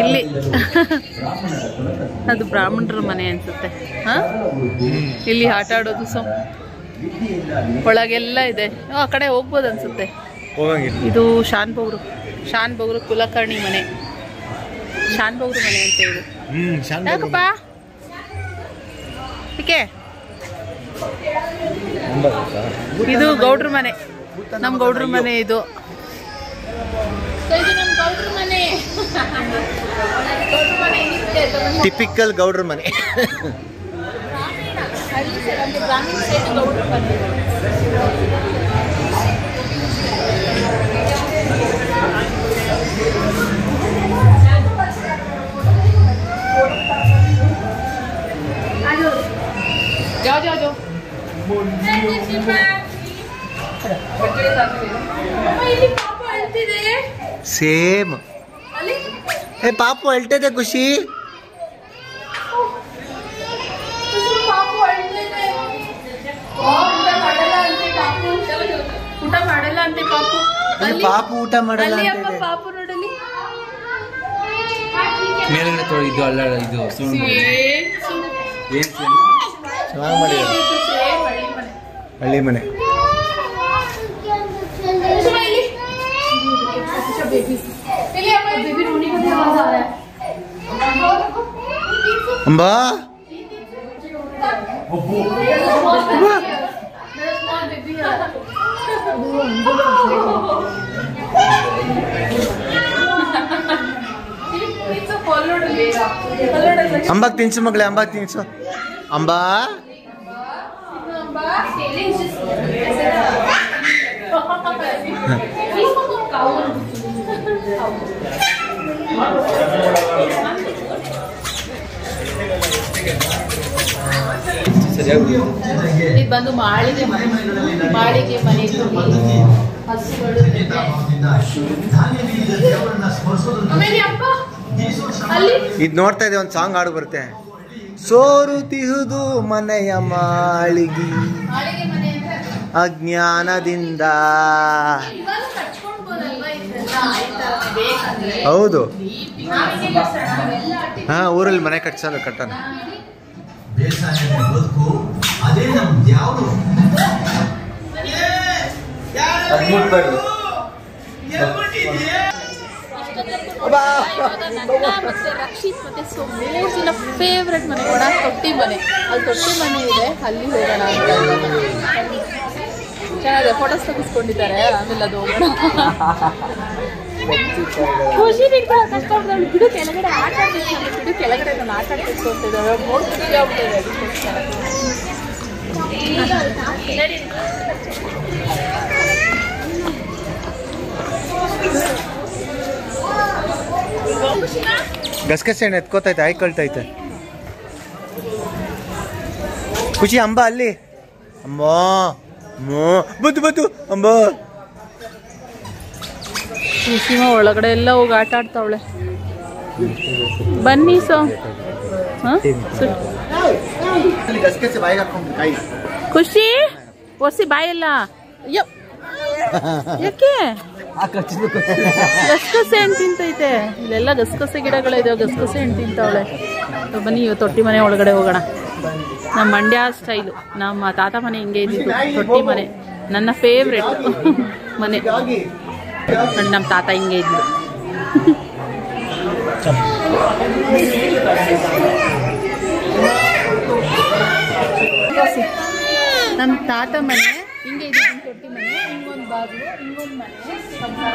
ಇಲ್ಲಿ ಅದು ಬ್ರಾಹ್ಮಣರ ಮನೆ ಅನ್ಸುತ್ತೆ. ಹಾಂ, ಇಲ್ಲಿ ಆಟ ಆಡೋದು ಒಳಗೆಲ್ಲ ಇದೆ. ಆ ಕಡೆ ಹೋಗ್ಬೋದು ಅನ್ಸುತ್ತೆ. ಇದು ಶಾನ್ ಬೌರು ಕುಲಕರ್ಣಿ ಮನೆ. ಶಾನ್ ಬೌರು ಮನೆ ಅಂತ ಇದು. ಯಾಕಪ್ಪ ಏಕೆ? ಇದು ಗೌಡ್ರ ಮನೆ. ನಮ್ಮ ಗೌಡ್ರ ಮನೆ ಇದು. ಟಿಪಿಕಲ್ ಗೌಡ್ರ ಮನೆ. ಸೇಮ್. ಏ ಪಾಪು ಅಳ್ತಿದೆ ಖುಷಿ. ಊಟ ಮಾಡಲ್ಲ ಅಂತೆ ಪಾಪು. ಪಾಪು ಊಟ ಮಾಡಲ್ಲ ಅಂತ. ಪಾಪು ನೋಡಲಿ ಮೇಲ್ಗಡೆ ತೊಳೆದು ಅಲ್ಲ ಇದು ಚೆನ್ನಾಗಿ ಮಾಡಿದ್ದಾರೆ. ಹಳ್ಳಿ ಮನೆ. ಅಂಬಾ ಅಂಬಾಕ್ ತಿನ್ಸು ಮಗಳೇ, ಅಂಬಾಕ್ ತಿನ್ಸು. ಅಂಬಾ ಇದು ಬಂದು ಮಾಳಿಗೆ ಮನೆ. ಹಸುಗಳು ಆಮೇಲೆ ಅಪ್ಪ ಅಲ್ಲಿ ಇದು ನೋಡ್ತಾ ಇದೆ, ಒಂದು ಸಾಂಗ್ ಹಾಡು ಬರುತ್ತೆ. ಸೋರು ತಿಹುದು ಮನೆಯ ಮಾಳಿಗೆ ಮಾಳಿಗೆ ಮನೆ ಅಂದ್ರೆ ಅಜ್ಞಾನದಿಂದ. ಇವಾಗ ಕಟ್ಕೊಳ್ಬೋದಲ್ವಾ ಇದೆಲ್ಲ ಆಯ್ತಾ ಬೇಕಂದ್ರೆ. ಹೌದು, ನಾವಿಗೆ ಎಲ್ಲ ಹಾ, ಊರಲ್ಲಿ ಮನೆ ಕಟ್ಸಲ್ಲ ಕಟ್ಟಣ. ಅದೇ ನಮ್ದು ಯಾವುದು ನನ್ನ ಮತ್ತೆ ರಕ್ಷಿತ್ ಮತ್ತೆ ಸೊ 3 ಜನ ಫೇವ್ರೆಟ್ ಮನೆ ಕೂಡ ತೊಟ್ಟಿ ಮನೆ. ಅಲ್ಲಿ ತೊಟ್ಟಿ ಮನೆ ಇದೆ, ಅಲ್ಲಿ ಹೋಗೋಣ ಅಂತ. ಚೆನ್ನಾಗಿದೆ, ಫೋಟೋಸ್ ತೆಗೆಸ್ಕೊಂಡಿದ್ದಾರೆ. ಆಮೇಲೆ ಅದು ಹೋಗೋಣ. ಖುಷಿ ಕಷ್ಟ ಬಿಡು, ಕೆಳಗಡೆ ಆಟ ಆಡ್ಬೇಕು, ಬಿಡು ಕೆಳಗಡೆ ನಾನು ಆಟ ಆಡ್ಬೇಕು ಅಂತ ಇದ್ದಾವೆ. ನೋಡಿ ಖುಷಿ ಆಗ್ಬಿಟ್ಟಿದೆ ಅದಕ್ಕೋಸ್ಕರ. ಗಸಗಸೆ ಹಣ್ಣು ಎತ್ಕೋತೈತೆ, ಆಯ್ಕೊಳ್ತೈತೆ. ಖುಷಿ ಅಂಬ ಅಲ್ಲಿ, ಅಮ್ಮ ಬದ್ದು ಬದ್ದು ಅಂಬ. ಖುಷಿಮ ಒಳಗಡೆ ಎಲ್ಲ ಹೋಗಿ ಆಟ ಆಡ್ತಾವಳೆ. ಬನ್ನಿ ಗಸಗಸೆ ಬಾಯಿಗೆ ಹಾಕೊಂಡು ಕಾಯಿ. ಖುಷಿ ಒಸಿ ಬಾಯಲ್ಲ. ಅಯ್ಯೋ ಯಾಕೆ ಗಸಗಸೆ ಹಣ್ಣು ತಿಂತೈತೆ. ಇಲ್ಲೆಲ್ಲ ಗಸಗಸೆ ಗಿಡಗಳಿದಾವೆ, ಗಸಗಸೆ ಹಣ್ಣು ತಿಂತಾವಳೆ. ಬನ್ನಿ ತೊಟ್ಟಿ ಮನೆ ಒಳಗಡೆ ಹೋಗೋಣ. ನಮ್ಮ ಮಂಡ್ಯ ಸ್ಟೈಲು, ನಮ್ಮ ತಾತ ಮನೆ ಹಿಂಗೆ ಇದ್ದಿದ್ದು ತೊಟ್ಟಿ ಮನೆ. ನನ್ನ ಫೇವ್ರೆಟ್ ಮನೆ. ನಮ್ಮ ತಾತ ಹಿಂಗೆ ಇದ್ದಿದ್ದು. ನಮ್ಮ ತಾತ ಮನೆ ಹಿಂಗೆ ಇದ್ದಿದ್ದು ತೊಟ್ಟಿ ಮನೆ. ಹಿಂಗೊಂದು ಬಾಗಿಲು, ಹಿಂಗೊಂದು ಮನೆ, ಸಂಸಾರ,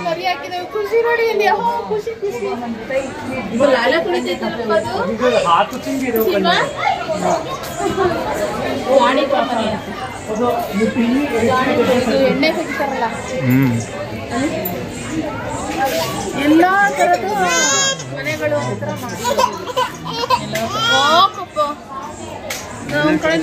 ಮರಿ ಹಾಕಿದ್ದೇವೆ. ಖುಷಿ ನೋಡಿ ಇಲ್ಲಿ, ಖುಷಿ ಖುಷಿ ಲಾಲ ಕುಡಿತೈತೆ. ಎಣ್ಣೆ ತೆಗಿತಾರಲ್ಲ, ಎಲ್ಲ ತರದ್ದು ಮನೆಗಳು ನಮ್ಮ ಕಡೆ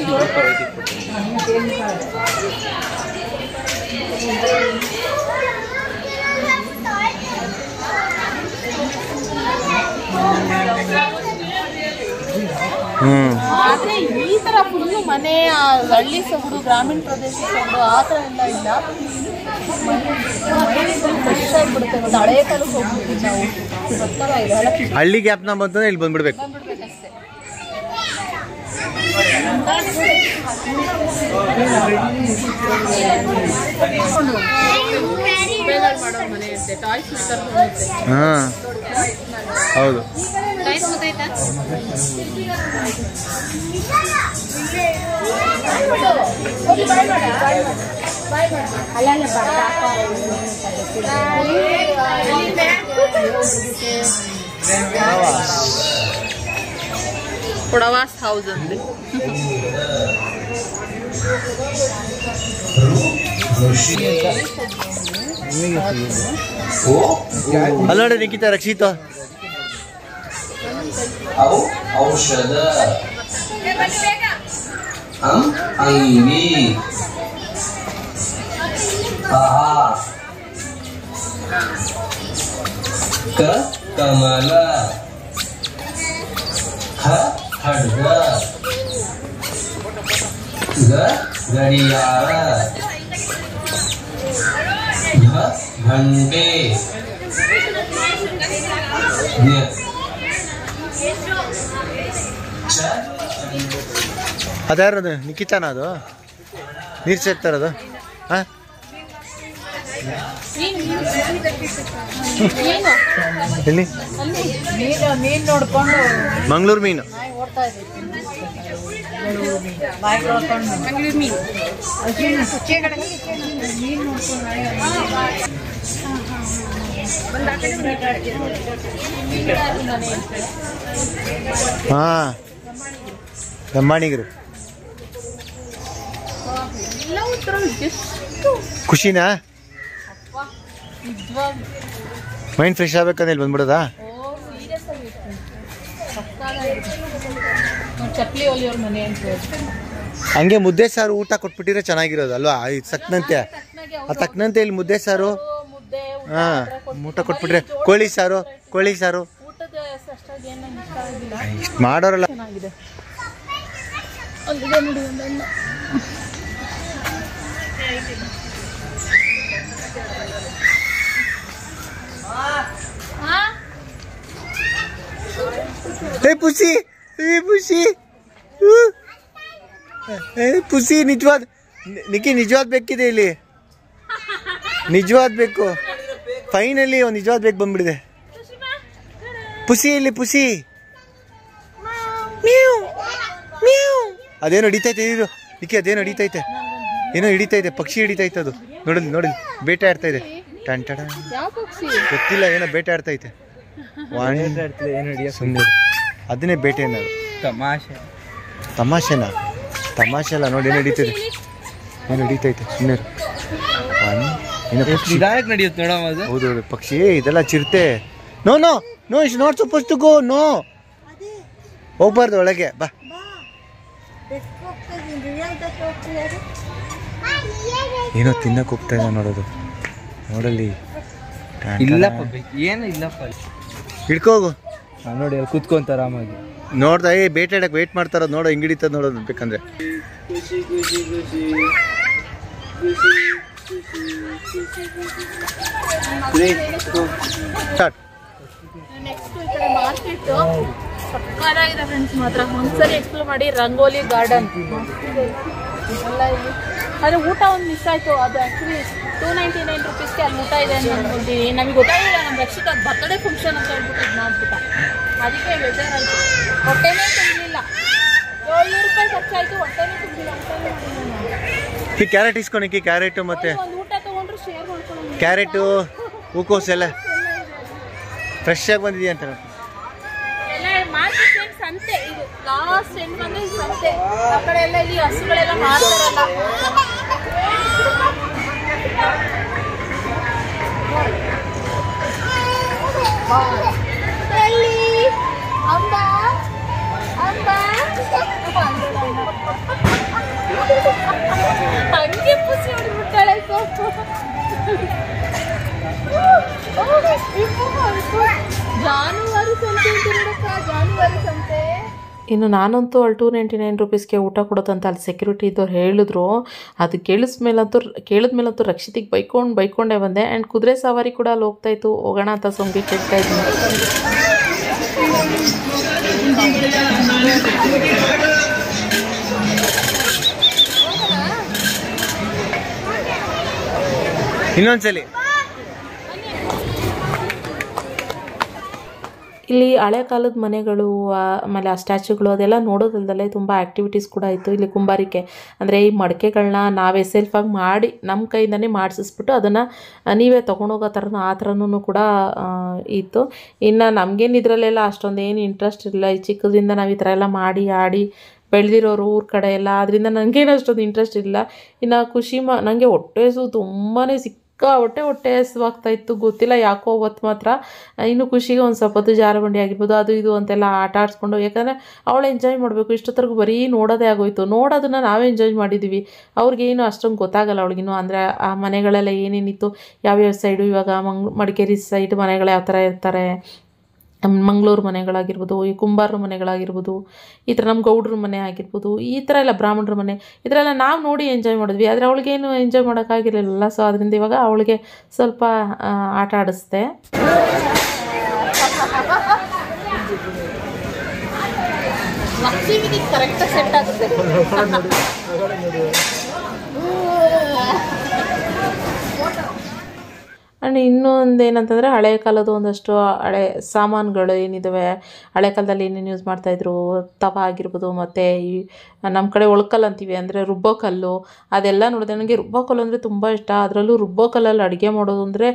ಆದ್ರೆ ಈ ತರ ಫುಲ್ಲು ಮನೆ ಹಳ್ಳಿ ಸೊಗಡು, ಗ್ರಾಮೀಣ ಪ್ರದೇಶ ಸೊಗಡು ಆ ಥರ ಎಲ್ಲ ಇಲ್ಲ. ಫ್ರೆಶ್ ಆಗಿಬಿಡುತ್ತೆ. ಒಂದು ಹಳೆ ಕಾಲಕ್ಕೆ ಹೋಗ್ಬಿಡ್ತೀವಿ ನಾವು. ಗೊತ್ತರ ಇದೆ ಹಳ್ಳಿ ಗ್ಯಾಪ್ನ ಬಂತಂದ್ರೆ ಇಲ್ಲಿ ಬಂದ್ಬಿಡ್ಬೇಕು. ಬಂದ್ಬಿಡ್ಬೇಕಷ್ಟೇ. ಮಾಡೋ ಮನೆ ಇರುತ್ತೆ, ಟಾಯ್ಸ್ ಮೇಕರ್ ಇರುತ್ತೆ. ಹಾ ಹೌದು. ಟಾಯ್ಸ್ ಗೊತ್ತಾಯ್ತಾ? ಕೊಡವಾಸ್ ಹೌಸ್ ಅಂತೆ. ಅಲ್ಲೋಡಿ ನಿಖಿತ, ರಕ್ಷಿತ ಔಷಧ ಅಂಗಿ ಕಮಲ ಖಡ್ಗ ಗಡಿಯಾರ घंटे ಅದ್ಯಾರದು ನಿಖಿತಾನ? ಅದು ನೀರು ಸೇರ್ತಾರದು? ಹಾಂ ಎಲ್ಲಿ? ಮೀನು ನೋಡ್ಕೊಂಡು ಮಂಗಳೂರು ಮೀನು. ಮಂಗಳೂರು ಮೀನು. ಹಾಂ, ಲಂಬಾಣಿಗರು. ಖುಷಿನಾ? ಮೈಂಡ್ ಫ್ರೆಶ್ ಆಗ್ಬೇಕಂದ್ರೆ ಇಲ್ಲಿ ಬಂದ್ಬಿಡೋದಾ? ಚಪ್ಪಲಿ ಹೊಲಿಯೋರ್ ಮನೆ ಅಂತ ಹಂಗೆ ಮುದ್ದೆ ಸಾರು ಊಟ ಕೊಟ್ಬಿಟ್ಟಿದ್ರೆ ಚೆನ್ನಾಗಿರೋದು ಅಲ್ವಾ? ತಕ್ಕನಂತೆ ತಕ್ಕನಂತೆ ಇಲ್ಲಿ ಮುದ್ದೆ ಸಾರು ಊಟ ಕೊಟ್ಬಿಟ್ರೆ ಕೋಳಿ ಸಾರು ಇಷ್ಟು ಮಾಡೋರಲ್ಲ. ಪುಸಿ ನಿಜವಾದ ನಿಜವಾದ ಬೇಕಿದೆ ಇಲ್ಲಿ, ನಿಜವಾದ ಬೇಕು. ಫೈನಲಿ ಒಂದು ನಿಜವಾದ ಬೇಕು ಬಂದ್ಬಿಡಿದೆ. ಪುಸಿ ಇಲ್ಲಿ ಪುಸಿ ಅದೇನೋ ಹಿಡಿತೈತೆ ಇರು ನಿಕ್ಕಿ, ಅದೇನೋ ಹಿಡಿತೈತೆ, ಏನೋ ಹಿಡಿತೈತೆ, ಪಕ್ಷಿ ಹಿಡಿತೈತೆ ಅದು. ನೋಡಿ ಬೇಟೆ ಆಡ್ತಾ ಇದೆ. ಗೊತ್ತಿಲ್ಲ, ಏನೋ ಬೇಟೆ ಆಡ್ತೈತೆ. ಸುಮ್ಮನೆ ಅದನ್ನೇ ಬೇಟೆ ಅನ್ನೋದು. ತಮಾಷೆನಾ? ತಮಾಷೆ ಅಲ್ಲ, ನೋಡಿ ಏನೋ ಹಿಡಿತೈತೆ, ಸುಮ್ಮನೆ ನಡೆಯುತ್ತೆ ನೋಡ. ಹೌದು ಪಕ್ಷಿ ಇದೆಲ್ಲ ಚಿರತೆ. No is not suppose to go. No, ಹೋಗ್ಬಾರ್ದು ಒಳಗೆ. ಬಾ, ಏನೋ ತಿನ್ನಕ್ ಹೋಗ್ತಾ ಇದೆ ನೋಡೋದು. ನೋಡಲ್ಲಿ ಇಲ್ಲಪ್ಪ, ಏನು ಇಲ್ಲಪ್ಪ, ಹಿಡ್ಕೋಗು. ನೋಡಿ ಅಲ್ಲಿ ಕೂತ್ಕೊಂತ ಆರಾಮಾಗಿ ನೋಡ್ದ ಬೇಟೆ ಆಡಕ್ ವೇಟ್ ಮಾಡ್ತಾರ ನೋಡೋ, ಹಿಂಗ್ ಹಿಡಿತದ ನೋಡೋದು ಬೇಕಂದ್ರೆ. ನೆಕ್ಸ್ಟ್ ಈ ಕಡೆ ಮಾರ್ಕೆಟ್ ಸಕ್ಕತ್ತಾಗಿದೆ ಫ್ರೆಂಡ್ಸ್. ಮಾತ್ರ ಒಂದ್ಸರಿ ಎಕ್ಸ್ಪ್ಲೋರ್ ಮಾಡಿ. ರಂಗೋಲಿ ಗಾರ್ಡನ್ ಎಲ್ಲ ಇಲ್ಲಿ. ಆದರೆ ಊಟ ಒಂದು ಮಿಸ್ ಆಯಿತು. ಅದು ಆ್ಯಕ್ಚುಲಿ 299 ರುಪೀಸ್ಗೆ ಅಲ್ಲಿ ಊಟ ಇದೆ ಅಂತ ಅಂದ್ಕೊಳ್ತೀವಿ. ನಮಗೆ ಗೊತ್ತಾಗಿಲ್ಲ, ನಮ್ಮ ರಕ್ಷಿತ ಅದು ಬರ್ತ್ಡೇ ಫಂಕ್ಷನ್ ಅಂತ ಹೇಳ್ಬಿಟ್ಟು ಇದು ಮಾಡ್ಬಿಟ್ಟ. ಅದಕ್ಕೆ ಬೇಜಾರಾಯಿತು. ಹೊಟ್ಟೆನೇ ತುಂಬಲಿಲ್ಲ. 700 ರೂಪಾಯಿ ಖರ್ಚಾಯಿತು, ಹೊಟ್ಟೆನೇ ತುಂಬಲಿಲ್ಲ. ಕ್ಯಾರೆಟ್ ಇಸ್ಕೊಳಕ್ಕೆ, ಕ್ಯಾರೆಟ್ ಮತ್ತೆ ಒಂದು ಊಟ ತೊಗೊಂಡ್ರು ಶೇರ್ ಮಾಡ್ಕೊಳ್ಳೋದು. ಕ್ಯಾರೆಟು ಹೂಕೋಸು ಎಲ್ಲ ಫ್ರೆಶ್ ಆಗಿ ಬಂದಿದೆಯಾ ಅಂತ. ಎಲ್ಲ ಮಾರ್ಕೆಟ್ ಎಂಡ್ ಸಂತೆ, ಇದು ಲಾಸ್ಟ್ ಎಂಡ್ ಬಂದ್ರೆ ಸಂತೆ. ಆ ಕಡೆ ಎಲ್ಲ ಇಲ್ಲಿ ಹಸುಗಳೆಲ್ಲ ಮಾರ್ತಾರಲ್ಲ. ಹಂಗೆ ಪುಸಿ ಹೊಡಿಬಿಟ್ಟಾಳೆ. ಜಾನುವಾರು ಸಂತೆ ಅಂತ ನೋಡಕ್ಕ, ಜಾನುವಾರು ಸಂತೆ. ಇನ್ನು ನಾನಂತೂ ಅಲ್ಲಿ 299 ರುಪೀಸ್ಗೆ ಊಟ ಕೊಡೋದಂತ ಅಲ್ಲಿ ಸೆಕ್ಯೂರಿಟಿ ಇದ್ದವ್ರು ಹೇಳಿದ್ರು. ಅದು ಕೇಳಿದ್ಮೇಲಂತೂ ರಕ್ಷಿತಿಗೆ ಬೈಕೊಂಡೇ ಬಂದೆ. ಆ್ಯಂಡ್ ಕುದುರೆ ಸವಾರಿ ಕೂಡ ಅಲ್ಲಿ ಹೋಗ್ತಾಯಿತ್ತು. ಹೋಗೋಣ ಅಂತ ಸೊಂಗಿ ಕೇಳ್ತಾ ಇದ್ದೀನಿ. ಇನ್ನೊಂದ್ಸಲಿ ಇಲ್ಲಿ ಹಳೆ ಕಾಲದ ಮನೆಗಳು, ಆಮೇಲೆ ಆ ಸ್ಟ್ಯಾಚ್ಯೂಗಳು ಅದೆಲ್ಲ ನೋಡೋದಲ್ದಲ್ಲೇ ತುಂಬ ಆ್ಯಕ್ಟಿವಿಟೀಸ್ ಕೂಡ ಇತ್ತು. ಇಲ್ಲಿ ಕುಂಬಾರಿಕೆ ಅಂದರೆ ಈ ಮಡಿಕೆಗಳನ್ನ ನಾವೇ ಸೆಲ್ಫಾಗಿ ಮಾಡಿ ನಮ್ಮ ಕೈಯಿಂದನೇ ಮಾಡಿಸಿಸ್ಬಿಟ್ಟು ಅದನ್ನು ನೀವೇ ತೊಗೊಂಡೋಗೋ ಆ ಥರನೂ ಕೂಡ ಇತ್ತು. ಇನ್ನು ನಮಗೇನು ಇದರಲ್ಲೆಲ್ಲ ಅಷ್ಟೊಂದು ಏನು ಇಂಟ್ರೆಸ್ಟ್ ಇಲ್ಲ. ಈ ಚಿಕ್ಕದ್ರಿಂದ ನಾವು ಈ ಥರ ಎಲ್ಲ ಮಾಡಿ ಆಡಿ ಬೆಳೆದಿರೋರು ಊರ ಕಡೆ ಎಲ್ಲ, ಅದರಿಂದ ನನಗೇನು ಅಷ್ಟೊಂದು ಇಂಟ್ರೆಸ್ಟ್ ಇಲ್ಲ. ಇನ್ನು ನನಗೆ ಹೊಟ್ಟೆ ತುಂಬಾ ಹೊಟ್ಟೆ ಹಸಿವಾಗ್ತಾಯಿತ್ತು. ಗೊತ್ತಿಲ್ಲ ಯಾಕೋ ಅವತ್ತು ಮಾತ್ರ. ಇನ್ನು ಖುಷಿಗೆ ಒಂದು ಸ್ವಲ್ಪ ಹೊತ್ತು ಜಾರಬಂಡಿ ಆಗಿರ್ಬೋದು ಅದು ಇದು ಅಂತೆಲ್ಲ ಆಟ ಆಡಿಸ್ಕೊಂಡು, ಯಾಕಂದರೆ ಅವಳು ಎಂಜಾಯ್ ಮಾಡಬೇಕು. ಇಷ್ಟೊತ್ತರೆಗೂ ಬರೀ ನೋಡೋದೇ ಆಗೋಯ್ತು. ನೋಡೋದನ್ನು ನಾವೇ ಎಂಜಾಯ್ ಮಾಡಿದ್ದೀವಿ. ಅವ್ರಿಗೇನು ಅಷ್ಟೊಂದು ಗೊತ್ತಾಗಲ್ಲ ಅವಳಿಗಿನ್ನು. ಅಂದರೆ ಆ ಮನೆಗಳೆಲ್ಲ ಏನೇನಿತ್ತು, ಯಾವ್ಯಾವ ಸೈಡು, ಇವಾಗ ಮಡಿಕೇರಿ ಸೈಡ್ ಮನೆಗಳು ಯಾವ ಥರ ಇರ್ತಾರೆ, ಮಂಗಳೂರು ಮನೆಗಳಾಗಿರ್ಬೋದು, ಈ ಕುಂಬಾರರ ಮನೆಗಳಾಗಿರ್ಬೋದು, ಈ ಥರ ನಮ್ಮ ಗೌಡ್ರ ಮನೆ ಆಗಿರ್ಬೋದು, ಈ ಥರ ಎಲ್ಲ ಬ್ರಾಹ್ಮಣರ ಮನೆ, ಈ ಥರ ಎಲ್ಲ ನಾವು ನೋಡಿ ಎಂಜಾಯ್ ಮಾಡಿದ್ವಿ. ಆದರೆ ಅವಳಿಗೇನು ಎಂಜಾಯ್ ಮಾಡೋಕ್ಕಾಗಿರಲಿಲ್ಲ. ಸೊ ಅದರಿಂದ ಇವಾಗ ಅವಳಿಗೆ ಸ್ವಲ್ಪ ಆಟ ಆಡಿಸ್ದೆ. ಕರೆಕ್ಟಾಗಿ ಸೆಟ್ ಆಗುತ್ತೆ. ಆ್ಯಂಡ್ ಇನ್ನೊಂದು ಏನಂತಂದರೆ ಹಳೆ ಕಾಲದ ಒಂದಷ್ಟು ಹಳೆ ಸಾಮಾನುಗಳು ಏನಿದ್ದಾವೆ, ಹಳೆ ಕಾಲದಲ್ಲಿ ಏನೇನು ಯೂಸ್ ಮಾಡ್ತಾಯಿದ್ರು, ತವ ಆಗಿರ್ಬೋದು, ಮತ್ತು ಈ ನಮ್ಮ ಕಡೆ ಒಳ್ಕಲ್ಲು ಅಂತೀವಿ, ಅಂದರೆ ರುಬ್ಬೋಕಲ್ಲು, ಅದೆಲ್ಲ ನೋಡಿದೆ. ನನಗೆ ರುಬ್ಬೋಕಲ್ಲು ಅಂದರೆ ತುಂಬ ಇಷ್ಟ. ಅದರಲ್ಲೂ ರುಬ್ಬೋಕಲ್ಲಲ್ಲಿ ಅಡುಗೆ ಮಾಡೋದು ಅಂದರೆ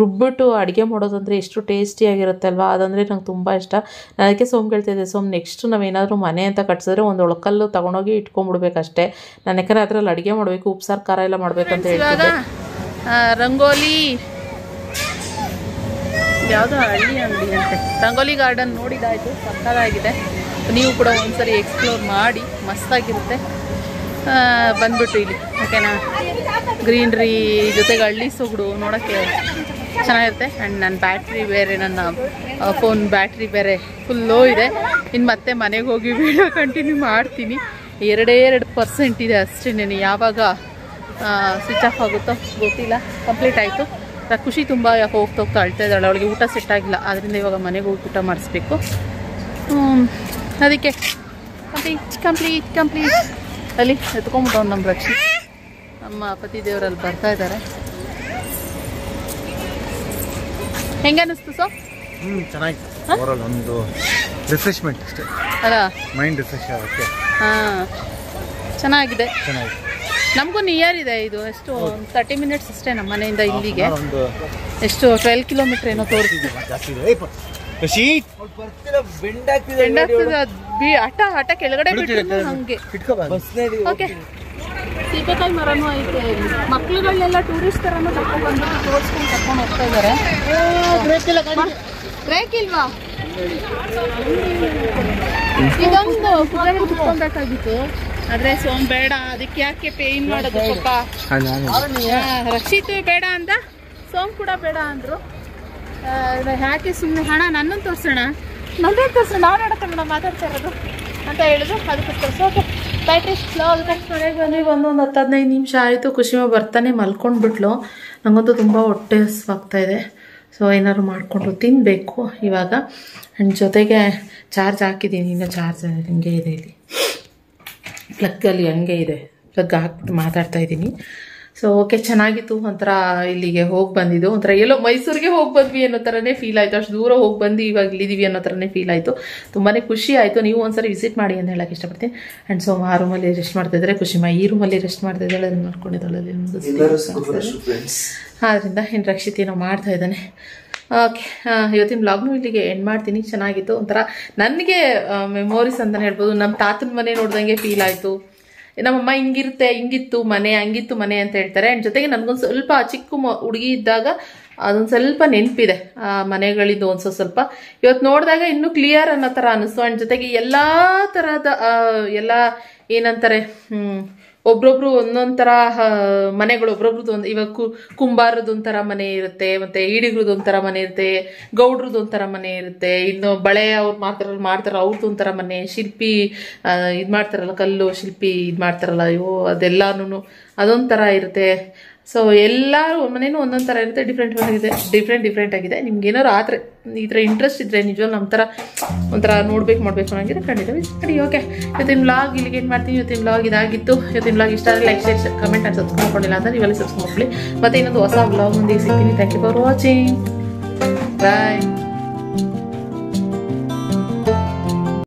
ರುಬ್ಬಿಟ್ಟು ಅಡುಗೆ ಮಾಡೋದಂದರೆ ಎಷ್ಟು ಟೇಸ್ಟಿಯಾಗಿರುತ್ತೆ ಅಲ್ವಾ, ಅದಂದರೆ ನಂಗೆ ತುಂಬ ಇಷ್ಟ. ಅದಕ್ಕೆ ಹೇಳ್ತಿದ್ದೆ, ನೆಕ್ಸ್ಟ್ ನಾವೇನಾದರೂ ಮನೆ ಅಂತ ಕಟ್ಸಿದ್ರೆ ಒಂದು ಒಳ್ಕಲ್ಲು ತೊಗೊಂಡೋಗಿ ಇಟ್ಕೊಂಡ್ಬಿಡ್ಬೇಕಷ್ಟೇ ನಾನು. ಯಾಕಂದರೆ ಅದರಲ್ಲಿ ಅಡುಗೆ ಮಾಡಬೇಕು, ಉಪ್ಸಾರು ಖಾರ ಎಲ್ಲ ಮಾಡಬೇಕಂತ ಹೇಳ್ತಿದ್ದೆ. ರಂಗೋಲಿ ಯಾವುದೋ ಹಳ್ಳಿ ಅಂಗಡಿ ಅಂತೆ. ರಂಗೋಲಿ ಗಾರ್ಡನ್ ನೋಡಿದಾಯಿತು, ಸಕ್ಕತ್ತಾಗಿದೆ. ನೀವು ಕೂಡ ಒಂದ್ಸರಿ ಎಕ್ಸ್ಪ್ಲೋರ್ ಮಾಡಿ, ಮಸ್ತಾಗಿರುತ್ತೆ. ಬಂದ್ಬಿಟ್ಟು ಇಲ್ಲಿ ಓಕೆನಾ, ಗ್ರೀನ್ರಿ ಜೊತೆಗೆ ಹಳ್ಳಿ ಸೊಗಡು ನೋಡೋಕ್ಕೆ ಚೆನ್ನಾಗಿರುತ್ತೆ. ಆ್ಯಂಡ್ ನನ್ನ ಬ್ಯಾಟ್ರಿ ಬೇರೆ, ನನ್ನ ಫೋನ್ ಬ್ಯಾಟ್ರಿ ಬೇರೆ ಫುಲ್ ಲೋ ಇದೆ. ಇನ್ನು ಮತ್ತೆ ಮನೆಗೆ ಹೋಗಿ ವಿಡಿಯೋ ಕಂಟಿನ್ಯೂ ಮಾಡ್ತೀನಿ. 2% ಇದೆ ಅಷ್ಟೇ. ಯಾವಾಗ ಸ್ವಿಚ್ ಆಫ್ ಆಗುತ್ತೋ ಗೊತ್ತಿಲ್ಲ. ಕಂಪ್ಲೀಟ್ ಆಯಿತು. ಖುಷಿ ತುಂಬ ಯಾಕೆ ಹೋಗ್ತಾ ಅಳ್ತಾ ಇದ್ದಾಳೆ. ಅವಳಿಗೆ ಊಟ ಸೆಟ್ ಆಗಿಲ್ಲ, ಆದ್ದರಿಂದ ಇವಾಗ ಮನೆಗೆ ಹೋಗಿ ಊಟ ಮಾಡಿಸ್ಬೇಕು. ಅದಕ್ಕೆ ಕಂಪ್ಲೀಟ್ ಅಲ್ಲಿ ಎತ್ಕೊಂಬಿಟ್ಟು ಅವ್ನು ನಮ್ಮ ರಕ್ಷಿ, ನಮ್ಮ ಪತಿ ದೇವರಲ್ಲಿ ಬರ್ತಾ ಇದ್ದಾರೆ. ಹೆಂಗೆ ಅನ್ನಿಸ್ತು ಸೊ? ಚೆನ್ನಾಗಿತ್ತು. ಒಂದು ರಿಫ್ರೆಶ್ಮೆಂಟ್ ಅಷ್ಟೇ ಅಲ್ಲ, ಮೈಂಡ್ ರಿಫ್ರೆಶ್ ಆಗುತ್ತೆ. ಹಾಂ, ಚೆನ್ನಾಗಿದೆ. ನಮಗೂ ನಿಯರ್ ಇದೆ ಇದು. ಎಷ್ಟು 30 ಮಿನಿಟ್ಸ್ ಅಷ್ಟೇ ನಮ್ಮ ಮನೆಯಿಂದ ಇಲ್ಲಿಗೆ. ಎಷ್ಟು 12 ಕಿಲೋಮೀಟರ್ ಏನೋ ತೋರಿಸ್ತಿದೆ. ಹಠ ಕೆಳಗಡೆ ಬಿಟ್ಟು ಹಂಗೆ. ಓಕೆ, ಸೀಬೆಕಾಯಿ ಮರನೂ ಐತೆ. ಮಕ್ಳುಗಳನ್ನೆಲ್ಲ ಟೂರಿಸ್ಟ್ ಥರನೂ ಕರ್ಕೊಂಡು ಬಂದು ತೋರಿಸ್ಕೊಂಡು ಕರ್ಕೊಂಡು ಹೋಗ್ತಾ ಇದ್ದಾರೆ. ಬ್ರೇಕ್ ಇಲ್ವಾ? ಇದೊಂದು ಕುತ್ಕೊಬೇಕಾಗಿತ್ತು, ಆದರೆ ಸೋಮ್ ಬೇಡ. ಅದಕ್ಕೆ ಯಾಕೆ ಪೇಯ್ನ್ ಮಾಡೋದು ಪಾಪ. ರಕ್ಷಿತ್ ಬೇಡ ಅಂತ, ಸೋಮ್ ಕೂಡ ಬೇಡ ಅಂದರು. ಯಾಕೆ ಸುಮ್ಮನೆ ಹಣ ನನ್ನನ್ನು ತೋರಿಸೋಣ, ನಾವು ನೋಡೋಣ ಮಾತಾಡ್ತಾ ಇರೋದು ಅಂತ ಹೇಳಿದ್ರು. ಅದಕ್ಕೋಸ್ಕರ ಓಕೆ ಬ್ಯಾಟ್ರಿ ಸ್ಲೋ ಆಗುತ್ತೆ. ಮನೆಗೆ ಬಂದು ಒಂದು 10-15 ನಿಮಿಷ ಆಯಿತು. ಖುಷಿಮ ಬರ್ತಾನೆ ಮಲ್ಕೊಂಡ್ಬಿಟ್ಲು. ನನಗಂತೂ ತುಂಬ ಹೊಟ್ಟೆ ಹಸ್ವಾಗ್ತಾಯಿದೆ. ಸೊ ಏನಾದ್ರು ಮಾಡಿಕೊಂಡು ತಿನ್ನಬೇಕು ಇವಾಗ. ಆ್ಯಂಡ್ ಜೊತೆಗೆ ಚಾರ್ಜ್ ಹಾಕಿದ್ದೀನಿ. ಇನ್ನು ಚಾರ್ಜ್ ಹಿಂಗೆ ಇದೆ, ಇಲ್ಲಿ ಪ್ಲಗ್ಗಲ್ಲಿ ಹಂಗೆ ಇದೆ. ಪ್ಲಗ್ ಹಾಕ್ಬಿಟ್ಟು ಮಾತಾಡ್ತಾಯಿದ್ದೀನಿ. ಸೊ ಓಕೆ, ಚೆನ್ನಾಗಿತ್ತು. ಒಂಥರ ಇಲ್ಲಿಗೆ ಹೋಗಿ ಬಂದಿದ್ದು, ಒಂಥರ ಎಲ್ಲೋ ಮೈಸೂರಿಗೆ ಹೋಗಿ ಬಂದ್ವಿ ಅನ್ನೋ ಥರನೇ ಫೀಲ್ ಆಯಿತು. ಅಷ್ಟು ದೂರ ಹೋಗಿ ಬಂದು ಇವಾಗ ಇಲ್ಲಿದ್ದೀವಿ ಅನ್ನೋ ಥರನೇ ಫೀಲ್ ಆಯಿತು. ತುಂಬಾ ಖುಷಿ ಆಯಿತು. ನೀವು ಒಂದ್ಸರಿ ವಿಸಿಟ್ ಮಾಡಿ ಅಂತ ಹೇಳಕ್ಕೆ ಇಷ್ಟಪಡ್ತೀನಿ. ಆ್ಯಂಡ್ ಸೊ ಆ ರೂಮಲ್ಲಿ ರೆಸ್ಟ್ ಮಾಡ್ತಾಯಿದ್ದಾರೆ. ಖುಷಿಮಾ ಈ ರೂಮಲ್ಲಿ ರೆಸ್ಟ್ ಮಾಡ್ತಾಯಿದ್ದಾಳೆ, ಅದನ್ನು ಮಾಡ್ಕೊಂಡಿದ್ದಾಳೆ. ಆದ್ದರಿಂದ ಇನ್ನು ರಕ್ಷಿತೇನೋ ಮಾಡ್ತಾ ಇದ್ದಾನೆ. ಓಕೆ, ಇವತ್ತಿನ ಬ್ಲಾಗ್ನು ಇಲ್ಲಿಗೆ ಎಂಡ್ ಮಾಡ್ತೀನಿ. ಚೆನ್ನಾಗಿತ್ತು. ಒಂಥರ ನನಗೆ ಮೆಮೊರೀಸ್ ಅಂತಲೇ ಹೇಳ್ಬೋದು. ನಮ್ಮ ತಾತನ ಮನೆ ನೋಡ್ದಂಗೆ ಫೀಲ್ ಆಯಿತು. ನಮ್ಮಮ್ಮ ಹಿಂಗಿತ್ತು ಮನೆ, ಹಂಗಿತ್ತು ಮನೆ ಅಂತ ಹೇಳ್ತಾರೆ. ಆ್ಯಂಡ್ ಜೊತೆಗೆ ನನಗೊಂದು ಸ್ವಲ್ಪ ಚಿಕ್ಕ ಹುಡುಗಿ ಇದ್ದಾಗ ಅದೊಂದು ಸ್ವಲ್ಪ ನೆನಪಿದೆ ಮನೆಗಳಿದ್ದು ಒಂದು ಸ್ವಲ್ಪ. ಇವತ್ತು ನೋಡಿದಾಗ ಇನ್ನೂ ಕ್ಲಿಯರ್ ಅನ್ನೋ ಥರ ಅನ್ನಿಸ್ತು. ಆ್ಯಂಡ್ ಜೊತೆಗೆ ಎಲ್ಲ ಥರದ ಎಲ್ಲ ಏನಂತಾರೆ, ಒಬ್ರೊಬ್ರು ಒಂದೊಂದು ಥರ ಮನೆಗಳು, ಒಬ್ರೊಬ್ರದ್ದು ಒಂದು. ಇವಾಗ ಕುಂಬಾರದ್ದು ಒಂಥರ ಮನೆ ಇರುತ್ತೆ, ಮತ್ತು ಈಡಿಗ್ರದ್ದು ಒಂಥರ ಮನೆ ಇರುತ್ತೆ, ಗೌಡ್ರದ್ದು ಒಂಥರ ಮನೆ ಇರುತ್ತೆ, ಇನ್ನು ಬಳೆ ಅವ್ರು ಮಾಡ್ತಾರಲ್ಲ ಅವ್ರದ್ದು ಒಂಥರ ಮನೆ, ಶಿಲ್ಪಿ ಇದು ಮಾಡ್ತಾರಲ್ಲ, ಕಲ್ಲು ಶಿಲ್ಪಿ ಇದು ಮಾಡ್ತಾರಲ್ಲ, ಅಯ್ಯೋ ಅದೆಲ್ಲನೂ ಅದೊಂಥರ ಇರುತ್ತೆ. ಸೊ ಎಲ್ಲರೂ ಮನೇನೂ ಒಂದೊಂದು ಥರ ಇರುತ್ತೆ. ಡಿಫ್ರೆಂಟ್ ಆಗಿದೆ. ನಿಮ್ಗೆ ಏನಾದ್ರು ಈ ಥರ ಇಂಟ್ರೆಸ್ಟ್ ಇದ್ದರೆ, ನಿಜವಾಗ್ಲೂ ನಮ್ಮ ಥರ ಒಂಥರ ಮಾಡಬೇಕು ಅನ್ನೋಂಗಿದೆ ಖಂಡಿತ ವಿಸಿಟ್ ಮಾಡಿ. ಓಕೆ, ಇವತ್ತಿನ ವ್ಲಾಗ್ ಇಲ್ಲಿಗೆ ಏನು ಮಾಡ್ತೀನಿ. ಇವತ್ತಿನ ವ್ಲಾಗ್ ಇದಾಗಿತ್ತು. ಇವತ್ತಿನ ವ್ಲಾಗ್ ಇಷ್ಟ ಆದರೆ like, share, comment and subscribe ಮಾಡ್ಕೊಂಡಿಲ್ಲ ಅಂತ ನೀವೆಲ್ಲ ಸಬ್ಸ್ಕ್ರೈಬ್ ಮಾಡಿ. ಮತ್ತೆ ಇನ್ನೊಂದು ಹೊಸ ವ್ಲಾಗ್ ಮುಂದೆ ಸಿಗ್ತೀನಿ. Thank you for watching. Bye.